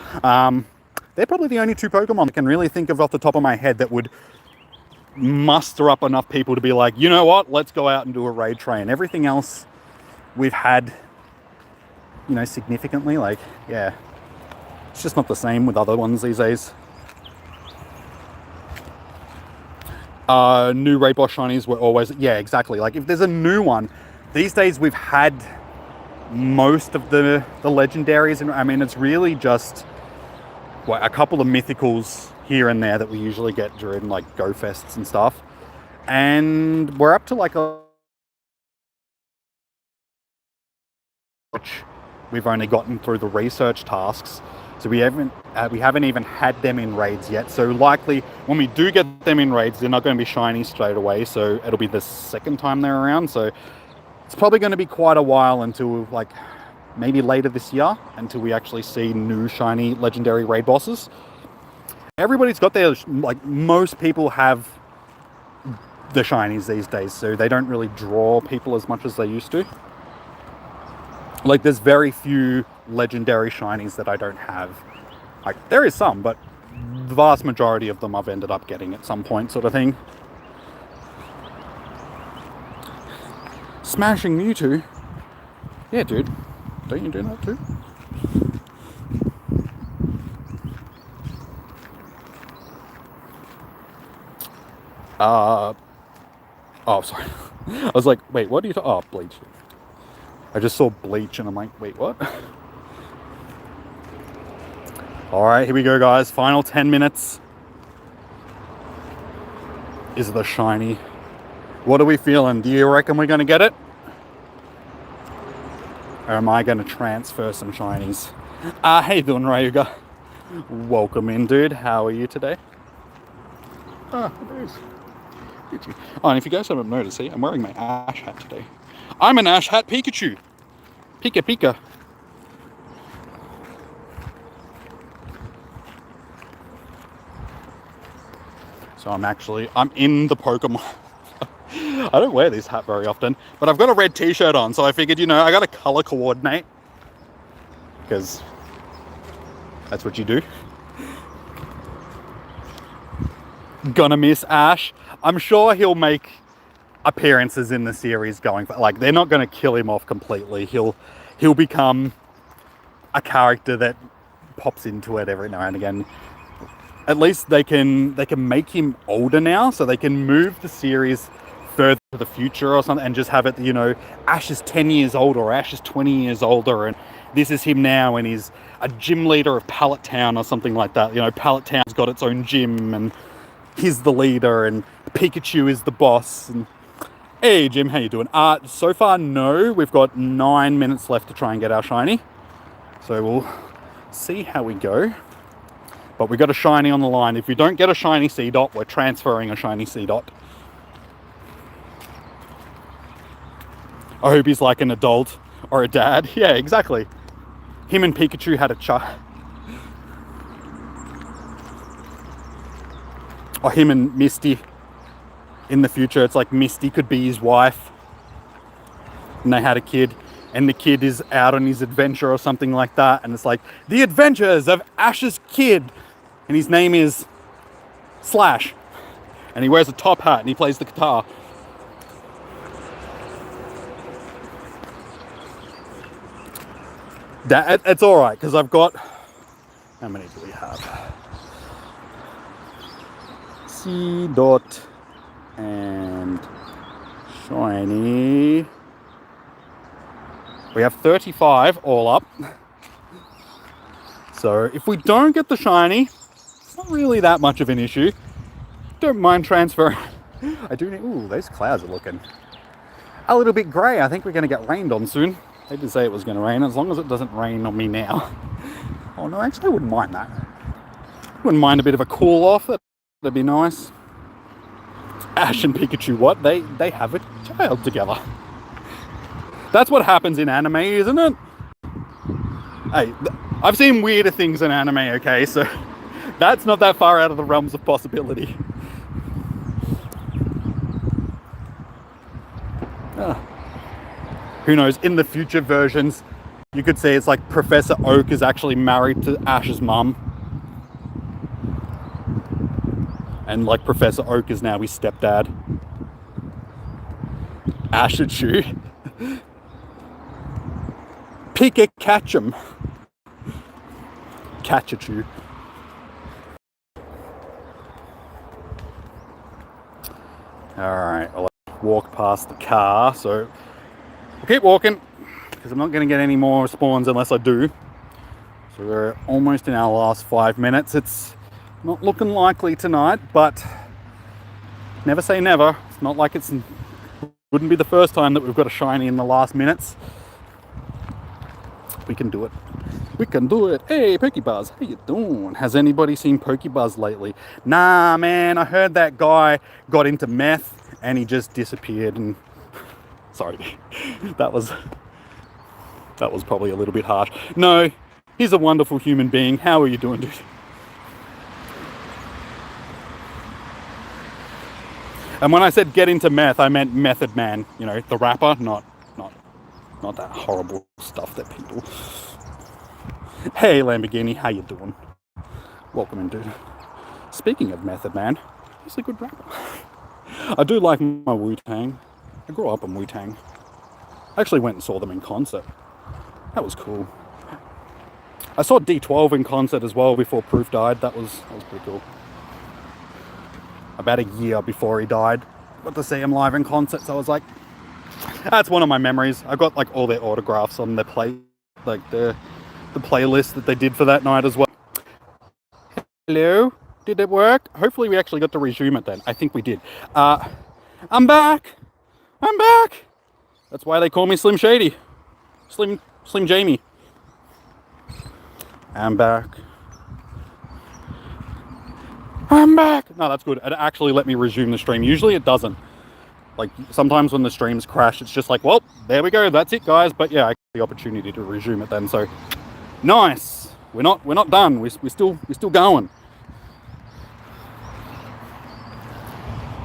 They're probably the only 2 Pokemon I can really think of off the top of my head that would muster up enough people to be like, you know what, let's go out and do a raid train. Everything else we've had, you know, significantly, like, yeah, it's just not the same with other ones these days. New raid boss shinies were always, yeah, exactly. Like, if there's a new one, these days we've had most of the legendaries, and I mean, it's really just what, a couple of mythicals here and there that we usually get during like Go Fests and stuff, and we're up to like which we've only gotten through the research tasks, so we haven't even had them in raids yet. So likely when we do get them in raids, they're not going to be shiny straight away, so it'll be the second time they're around. So it's probably going to be quite a while until like maybe later this year until we actually see new shiny legendary raid bosses. Everybody's got their, like, most people have the shinies these days, so they don't really draw people as much as they used to. Like, there's very few legendary shinies that I don't have. Like, there is some, but the vast majority of them I've ended up getting at some point, sort of thing. Smashing Mewtwo? Yeah, dude. Don't you do that too? Oh, sorry. I was like, wait, what are you talking? Oh, Bleach. I just saw Bleach and I'm like, wait, what? All right, here we go, guys. Final 10 minutes. Is the shiny. What are we feeling? Do you reckon we're going to get it? Or am I going to transfer some shinies? How you doing, Ryuga? Welcome in, dude. How are you today? Oh, it is. Oh, and if you guys haven't noticed, see, I'm wearing my Ash hat today. I'm an Ash hat Pikachu. Pika Pika. So I'm in the Pokemon. I don't wear this hat very often, but I've got a red t-shirt on, so I figured, you know, I got to color coordinate. because that's what you do. Gonna miss Ash. I'm sure he'll make appearances in the series going for, like, they're not going to kill him off completely. He'll become a character that pops into it every now and again. At least they can make him older now, so they can move the series further to the future or something and just have it, you know, Ash is 10 years older or Ash is 20 years older and this is him now and he's a gym leader of Pallet Town or something like that. You know, Pallet Town's got its own gym and he's the leader and Pikachu is the boss. And hey Jim, how you doing? So far, no. We've got 9 minutes left to try and get our shiny. So we'll see how we go. But we got a shiny on the line. If we don't get a shiny Seedot, we're transferring a shiny Seedot. I hope he's like an adult or a dad. Yeah, exactly. Him and Pikachu had a child. Or him and Misty in the future. It's like Misty could be his wife. And they had a kid. And the kid is out on his adventure or something like that. And it's like, the adventures of Ash's kid. And his name is Slash. And he wears a top hat and he plays the guitar. It's alright, because I've got... How many do we have? Seedot and shiny. We have 35 all up. So if we don't get the shiny, it's not really that much of an issue. Don't mind transferring. I do need... Ooh, those clouds are looking a little bit grey. I think we're going to get rained on soon. They did say it was going to rain, as long as it doesn't rain on me now. Oh no, actually I wouldn't mind that. Wouldn't mind a bit of a cool off. That'd be nice. Ash and Pikachu, what? They have a child together. That's what happens in anime, isn't it? Hey, I've seen weirder things in anime, okay? So that's not that far out of the realms of possibility. Who knows, in the future versions, you could say it's like Professor Oak is actually married to Ash's mum. And like Professor Oak is now his stepdad. Ashachu. Pika-catchum. Catchachu. Alright, I'll walk past the car, so we'll keep walking, because I'm not going to get any more spawns unless I do. So we're almost in our last 5 minutes. It's not looking likely tonight, but never say never. It's not like wouldn't be the first time that we've got a shiny in the last minutes. We can do it. We can do it. Hey, Pokebuzz, how you doing? Has anybody seen Pokebuzz lately? Nah, man, I heard that guy got into meth and he just disappeared and... Sorry, that was probably a little bit harsh. No, he's a wonderful human being. How are you doing, dude? And when I said get into meth, I meant Method Man. You know, the rapper, not that horrible stuff that people... Hey, Lamborghini, how you doing? Welcome in, dude. Speaking of Method Man, he's a good rapper. I do like my Wu-Tang. I grew up on Wu-Tang. I actually went and saw them in concert. That was cool. I saw D12 in concert as well before Proof died. That was pretty cool. About a year before he died, got to see him live in concert, so I was like, that's one of my memories. I got like all their autographs on their the playlist that they did for that night as well. Hello? Did it work? Hopefully we actually got to resume it then. I think we did. I'm back! I'm back! That's why they call me Slim Shady. Slim Jamie. I'm back. I'm back! No, that's good. It actually let me resume the stream. Usually it doesn't. Like, sometimes when the streams crash, it's just like, well, there we go. That's it, guys. But yeah, I got the opportunity to resume it then. So, nice. We're not done. We're still going.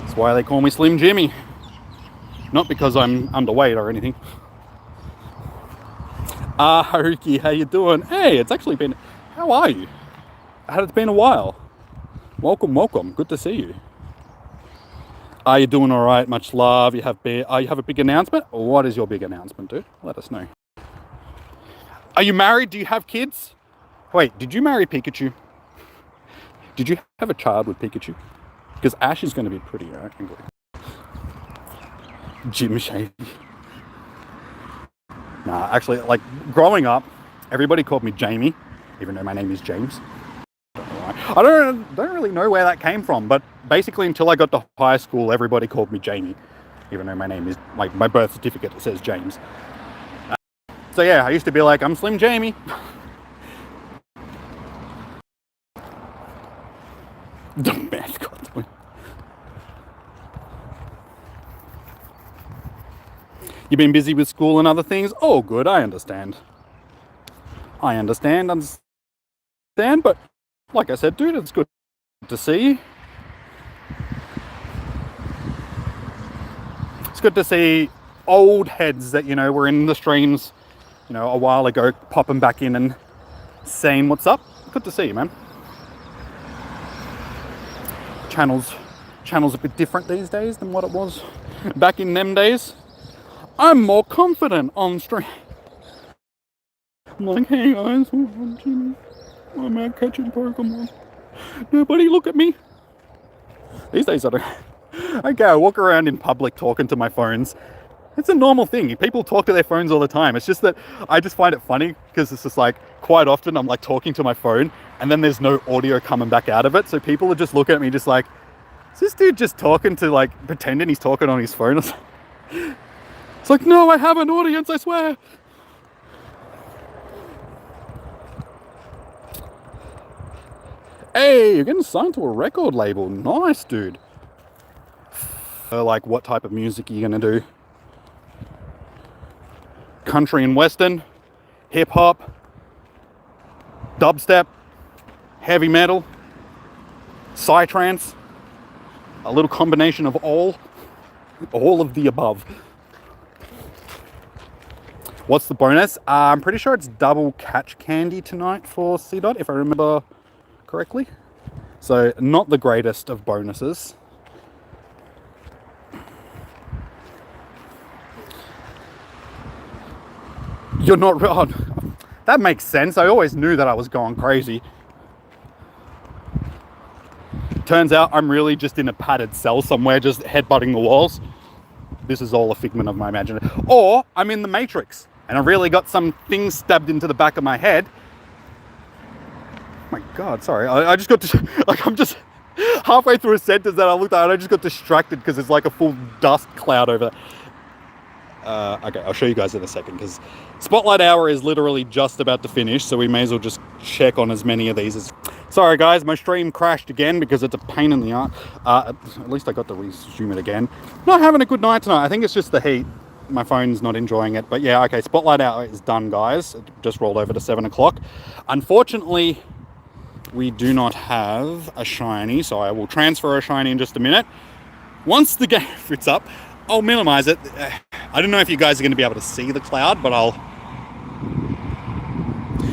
That's why they call me Slim Jimmy. Not because I'm underweight or anything. Haruki, how you doing? Hey, it's actually been... How are you? It's been a while. Welcome, welcome. Good to see you. Are you doing all right? Much love. You have a big announcement? What is your big announcement, dude? Let us know. Are you married? Do you have kids? Wait, did you marry Pikachu? Did you have a child with Pikachu? Because Ash is going to be pretty, right? Jim Shady. Nah, actually, like, growing up, everybody called me Jamie, even though my name is James. I don't really know where that came from, but basically until I got to high school, everybody called me Jamie, even though my name is, like, my birth certificate says James. So yeah, I used to be like, I'm Slim Jamie. The mascot. You've been busy with school and other things? Oh, good, I understand. But like I said, dude, it's good to see you. It's good to see old heads that, you know, were in the streams, you know, a while ago, popping back in and saying what's up. Good to see you, man. Channel's a bit different these days than what it was back in them days. I'm more confident on stream. I'm like, hey guys, I'm Jimmy. I'm out catching Pokemon. Nobody look at me. These days I don't. Okay, I walk around in public talking to my phones. It's a normal thing. People talk to their phones all the time. It's just that I just find it funny because it's just like quite often I'm like talking to my phone and then there's no audio coming back out of it. So people are just looking at me just like, is this dude just talking to, like, pretending he's talking on his phone? It's like, no, I have an audience, I swear. Hey, you're getting signed to a record label. Nice, dude. Like, what type of music are you gonna do? Country and Western, hip hop, dubstep, heavy metal, psytrance, a little combination of all of the above. What's the bonus? I'm pretty sure it's double catch candy tonight for Seedot, if I remember correctly. So not the greatest of bonuses. You're not... Oh, that makes sense. I always knew that I was going crazy. Turns out I'm really just in a padded cell somewhere, just headbutting the walls. This is all a figment of my imagination. Or I'm in the Matrix and I really got some things stabbed into the back of my head. Oh my God, sorry. I just got like, I'm just halfway through a sentence that I looked at and I just got distracted because it's like a full dust cloud over there. Okay, I'll show you guys in a second because Spotlight Hour is literally just about to finish, so we may as well just check on as many of these as... Sorry guys, my stream crashed again because it's a pain in the ass. At least I got to resume it again. Not having a good night tonight. I think it's just the heat. My phone's not enjoying it. But yeah, okay, Spotlight Hour is done, guys. It just rolled over to 7 o'clock. Unfortunately, we do not have a shiny, so I will transfer a shiny in just a minute. Once the game fits up, I'll minimize it. I don't know if you guys are going to be able to see the cloud, but I'll...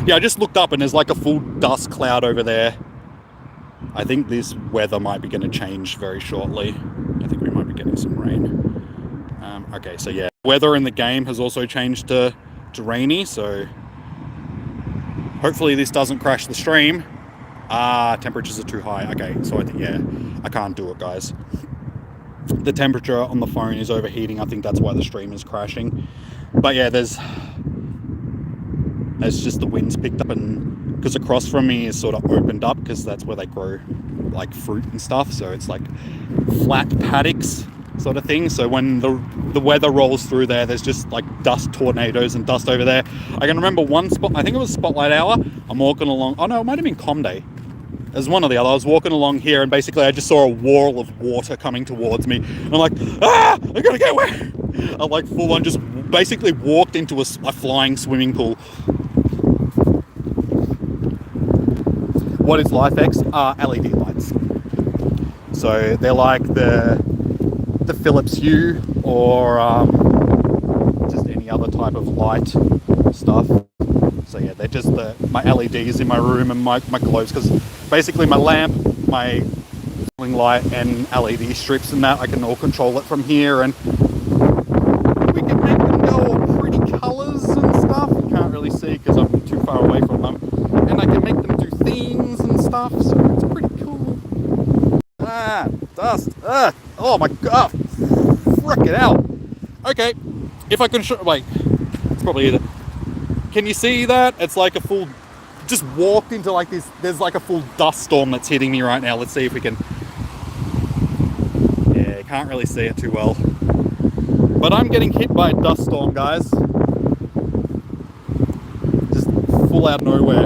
Yeah, I just looked up and there's like a full dust cloud over there. I think this weather might be going to change very shortly. I think we might be getting some rain. Okay, so yeah, weather in the game has also changed to rainy, so hopefully this doesn't crash the stream. Temperatures are too high. Okay, so I think, yeah, I can't do it, guys. The temperature on the phone is overheating. I think that's why the stream is crashing. But yeah, there's just the wind's picked up, and because across from me is sort of opened up because that's where they grow like fruit and stuff. So it's like flat paddocks sort of thing. So when the weather rolls through there, there's just like dust tornadoes and dust over there. I can remember one spot, I think it was Spotlight Hour. I'm walking along. Oh no, it might have been Com Day. There's one or the other. I was walking along here and basically I just saw a wall of water coming towards me. And I'm like, I gotta get away. I like full on just basically walked into a flying swimming pool. What is LifeX? LED lights. So they're like the Philips Hue or just any other type of light stuff. yeah, they're just my LEDs in my room and my globes, because basically my lamp, my light and LED strips and that, I can all control it from here, and we can make them go all pretty colours and stuff. You can't really see because I'm too far away from them. And I can make them do themes and stuff, so it's pretty cool. Dust. Oh my god. Frick it out. Okay, if I can show, wait, it's probably either. Can you see that? It's like a full, just walked into like this, there's like a full dust storm that's hitting me right now. Let's see if we can, yeah, you can't really see it too well. But I'm getting hit by a dust storm, guys. Just full out of nowhere.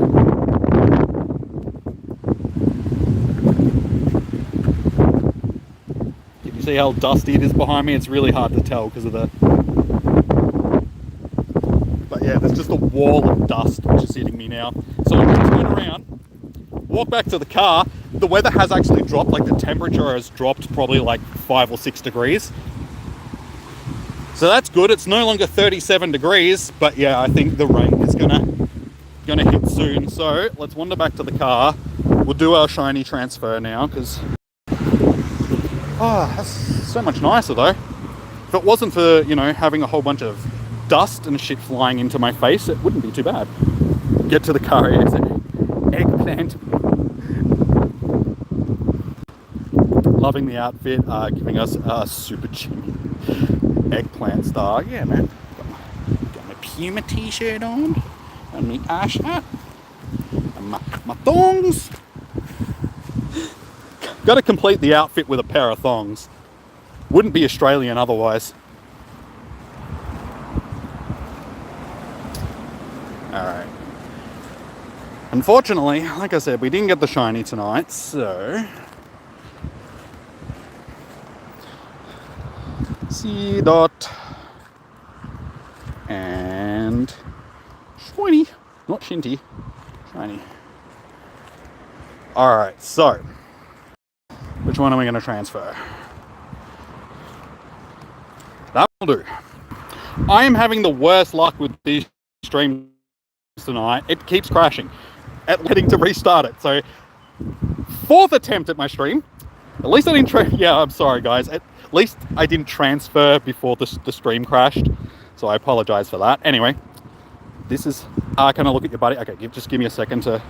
Can you see how dusty it is behind me? It's really hard to tell because of the... But yeah, there's just a wall of dust which is hitting me now. So I'm going to turn around, walk back to the car. The weather has actually dropped, like the temperature has dropped probably like 5 or 6 degrees. So that's good. It's no longer 37 degrees, but yeah, I think the rain is gonna hit soon. So let's wander back to the car. We'll do our shiny transfer now, because that's so much nicer though. If it wasn't for, you know, having a whole bunch of dust and shit flying into my face, it wouldn't be too bad. Get to the car. It's an eggplant. Loving the outfit, giving us a super chimney eggplant star. Yeah, man. Got my Puma t-shirt on, and my ash hat, and my thongs. Got to complete the outfit with a pair of thongs. Wouldn't be Australian otherwise. Alright. Unfortunately, like I said, we didn't get the shiny tonight, so... Seedot and shiny, not shinty, shiny. Alright, so which one are we going to transfer? That will do. I am having the worst luck with these streams tonight. It keeps crashing at letting to restart it. So 4th attempt at my stream. At least I didn't yeah, I'm sorry guys. At least I didn't transfer before the stream crashed. So I apologize for that. Anyway, this is... can I look at your buddy? Okay, just give me a second to...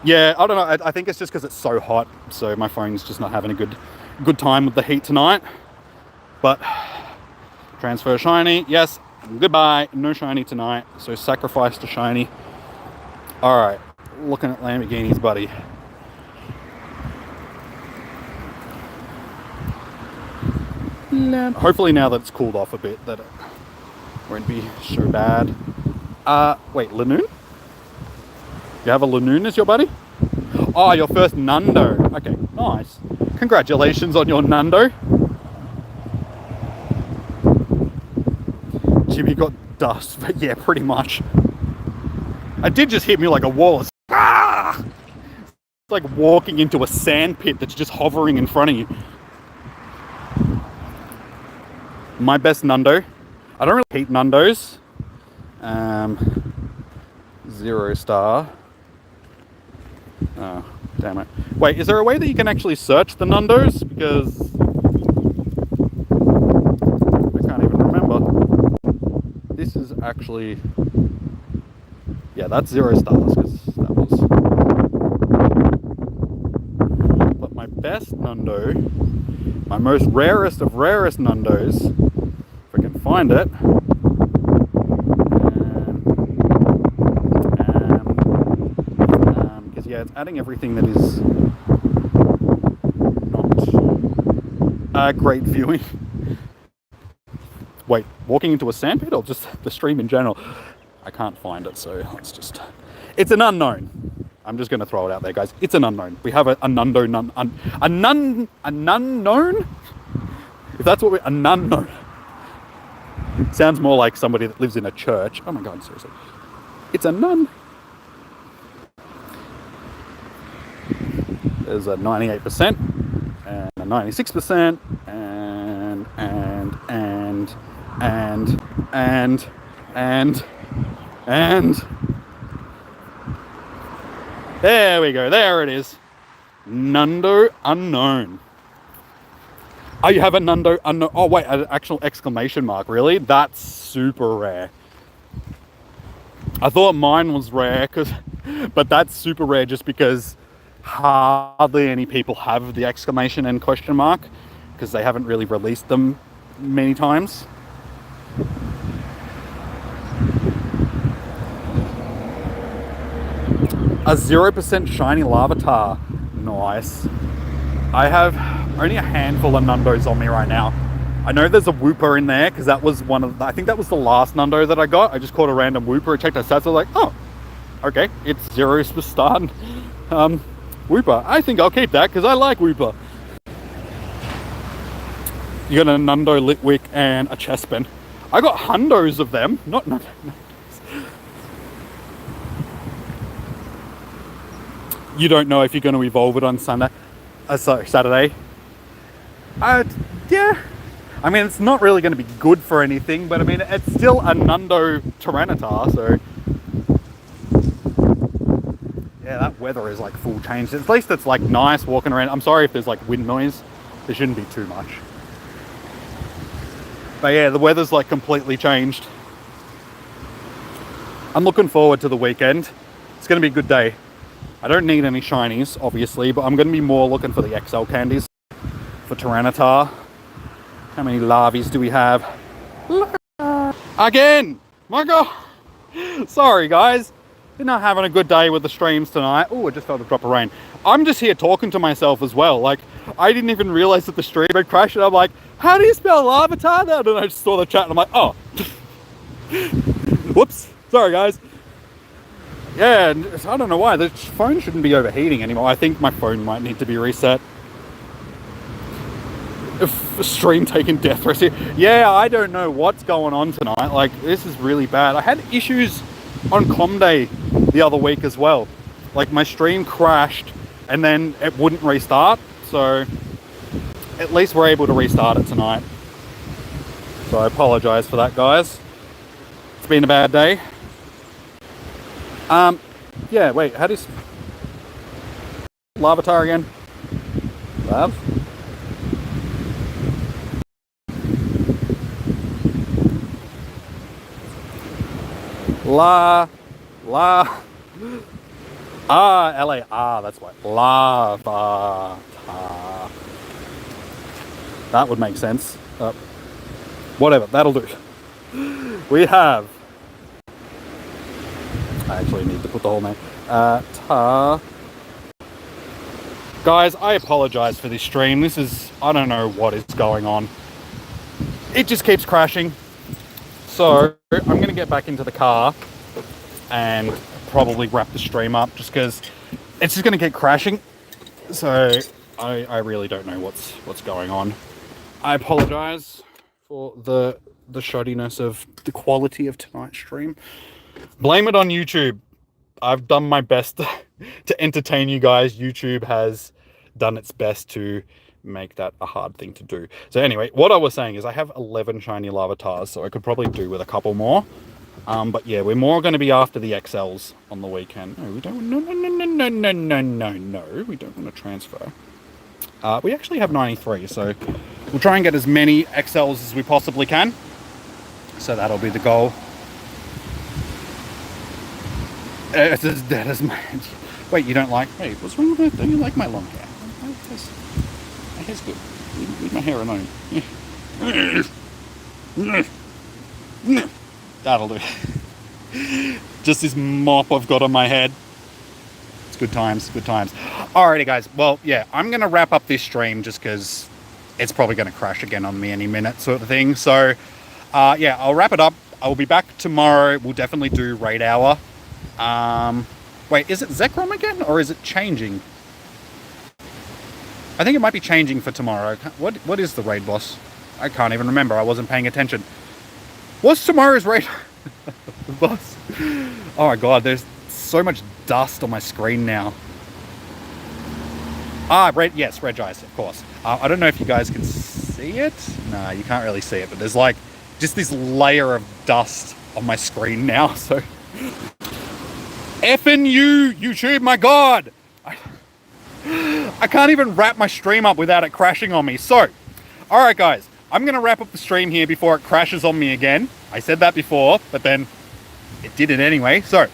Yeah, I don't know. I think it's just because it's so hot. So my phone's just not having a good time with the heat tonight. But transfer shiny. Yes. Goodbye. No shiny tonight. So sacrifice to shiny. All right. Looking at Lamborghini's buddy. Hopefully now that it's cooled off a bit, that it won't be so bad. Wait, Lanoon? You have a Lanoon as your buddy? Oh, your first Nundo. Okay, nice. Congratulations on your Nundo. Jimmy got dust, but yeah, pretty much. It did just hit me like a wall. It's like walking into a sand pit that's just hovering in front of you. My best Nundo. I don't really hate Nundos. 0 star. Oh, damn it. Wait, is there a way that you can actually search the Nundos? Because I can't even remember. This is actually... Yeah, that's 0 stars, because that was... But my best Nundo, my most rarest of rarest Nundos, if I can find it, because yeah, it's adding everything that is not great viewing. Wait, walking into a sandpit or just the stream in general? I can't find it, so let's just... It's an unknown. I'm just going to throw it out there, guys. It's an unknown. We have a unknown. If that's what we're... An unknown. Sounds more like somebody that lives in a church. Oh my god, seriously. It's a nun. There's a 98% and a 96% and There we go. There it is. Nundo Unknown. Oh, you have a Nundo Unknown. Oh, wait, an actual exclamation mark. Really? That's super rare. I thought mine was rare, but that's super rare just because hardly any people have the exclamation and question mark because they haven't really released them many times. A 0% shiny Larvitar. Nice. I have only a handful of Nundos on me right now. I know there's a Wooper in there because that was I think that was the last Nundo that I got. I just caught a random Wooper, checked the stats, I was like, oh, okay, it's 0% Wooper. I think I'll keep that because I like Wooper. You got a Nundo Litwick and a Chespin. I got hundos of them, not Nundos. You don't know if you're going to evolve it on Saturday. Yeah. I mean, it's not really going to be good for anything, but I mean, it's still a Nundo Tyranitar, so... Yeah, that weather is like full change. At least it's like nice walking around. I'm sorry if there's like wind noise. There shouldn't be too much. But yeah, the weather's like completely changed. I'm looking forward to the weekend. It's going to be a good day. I don't need any shinies, obviously, but I'm going to be more looking for the XL candies for Tyranitar. How many larvies do we have? Again! My God! Sorry, guys. You're not having a good day with the streams tonight. Oh, I just felt a drop of rain. I'm just here talking to myself as well. Like, I didn't even realize that the stream had crashed, and I'm like, how do you spell Larvitar? And then I just saw the chat, and I'm like, oh. Whoops. Sorry, guys. Yeah, I don't know why. The phone shouldn't be overheating anymore. I think my phone might need to be reset. Stream taking death rest here. Yeah, I don't know what's going on tonight. Like, this is really bad. I had issues on Com Day the other week as well. Like, my stream crashed and then it wouldn't restart. So, at least we're able to restart it tonight. So, I apologize for that, guys. It's been a bad day. Yeah, wait, how do you... Larvitar again? Lav? L-A-R, that's why. Larvitar. That would make sense. Whatever, that'll do. We have... I actually need to put the whole name. Guys, I apologize for this stream. This is... I don't know what is going on. It just keeps crashing. So, I'm going to get back into the car and probably wrap the stream up just because it's just going to keep crashing. So, I really don't know what's going on. I apologize for the shoddiness of the quality of tonight's stream. Blame it on YouTube. I've done my best to entertain you guys. YouTube has done its best to make that a hard thing to do. So anyway, what I was saying is I have 11 shiny Larvitars, so I could probably do with a couple more. But yeah, we're more going to be after the XLs on the weekend. No, we don't. No. We don't want to transfer. We actually have 93, so we'll try and get as many XLs as we possibly can. So that'll be the goal. It's as dead as my... Wait, you don't like... Wait, what's wrong with it? Don't you like my long hair? My hair's good. Leave my hair alone. That'll do. Just this mop I've got on my head. It's good times, good times. Alrighty, guys. Well, yeah, I'm going to wrap up this stream just because it's probably going to crash again on me any minute sort of thing. So, yeah, I'll wrap it up. I'll be back tomorrow. We'll definitely do Raid Hour. Wait, is it Zekrom again, or is it changing? I think it might be changing for tomorrow. What is the raid boss? I can't even remember. I wasn't paying attention. What's tomorrow's raid boss? Oh my god, there's so much dust on my screen now. Yes, Regice, of course. I don't know if you guys can see it. No, you can't really see it, but there's like just this layer of dust on my screen now, so... Effing you, YouTube, my God. I can't even wrap my stream up without it crashing on me. So, alright guys, I'm going to wrap up the stream here before it crashes on me again. I said that before, but then it did it anyway. So,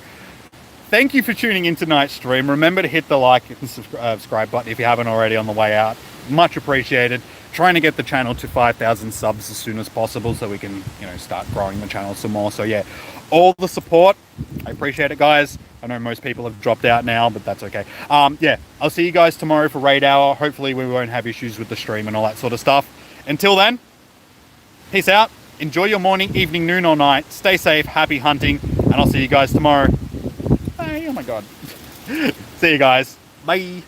thank you for tuning in tonight's stream. Remember to hit the like and subscribe button if you haven't already on the way out. Much appreciated. Trying to get the channel to 5,000 subs as soon as possible so we can, start growing the channel some more. So yeah, all the support. I appreciate it, guys. I know most people have dropped out now, but that's okay. Yeah, I'll see you guys tomorrow for Raid Hour. Hopefully we won't have issues with the stream and all that sort of stuff. Until then, peace out. Enjoy your morning, evening, noon, or night. Stay safe, happy hunting, and I'll see you guys tomorrow. Bye. Oh my God. See you guys. Bye.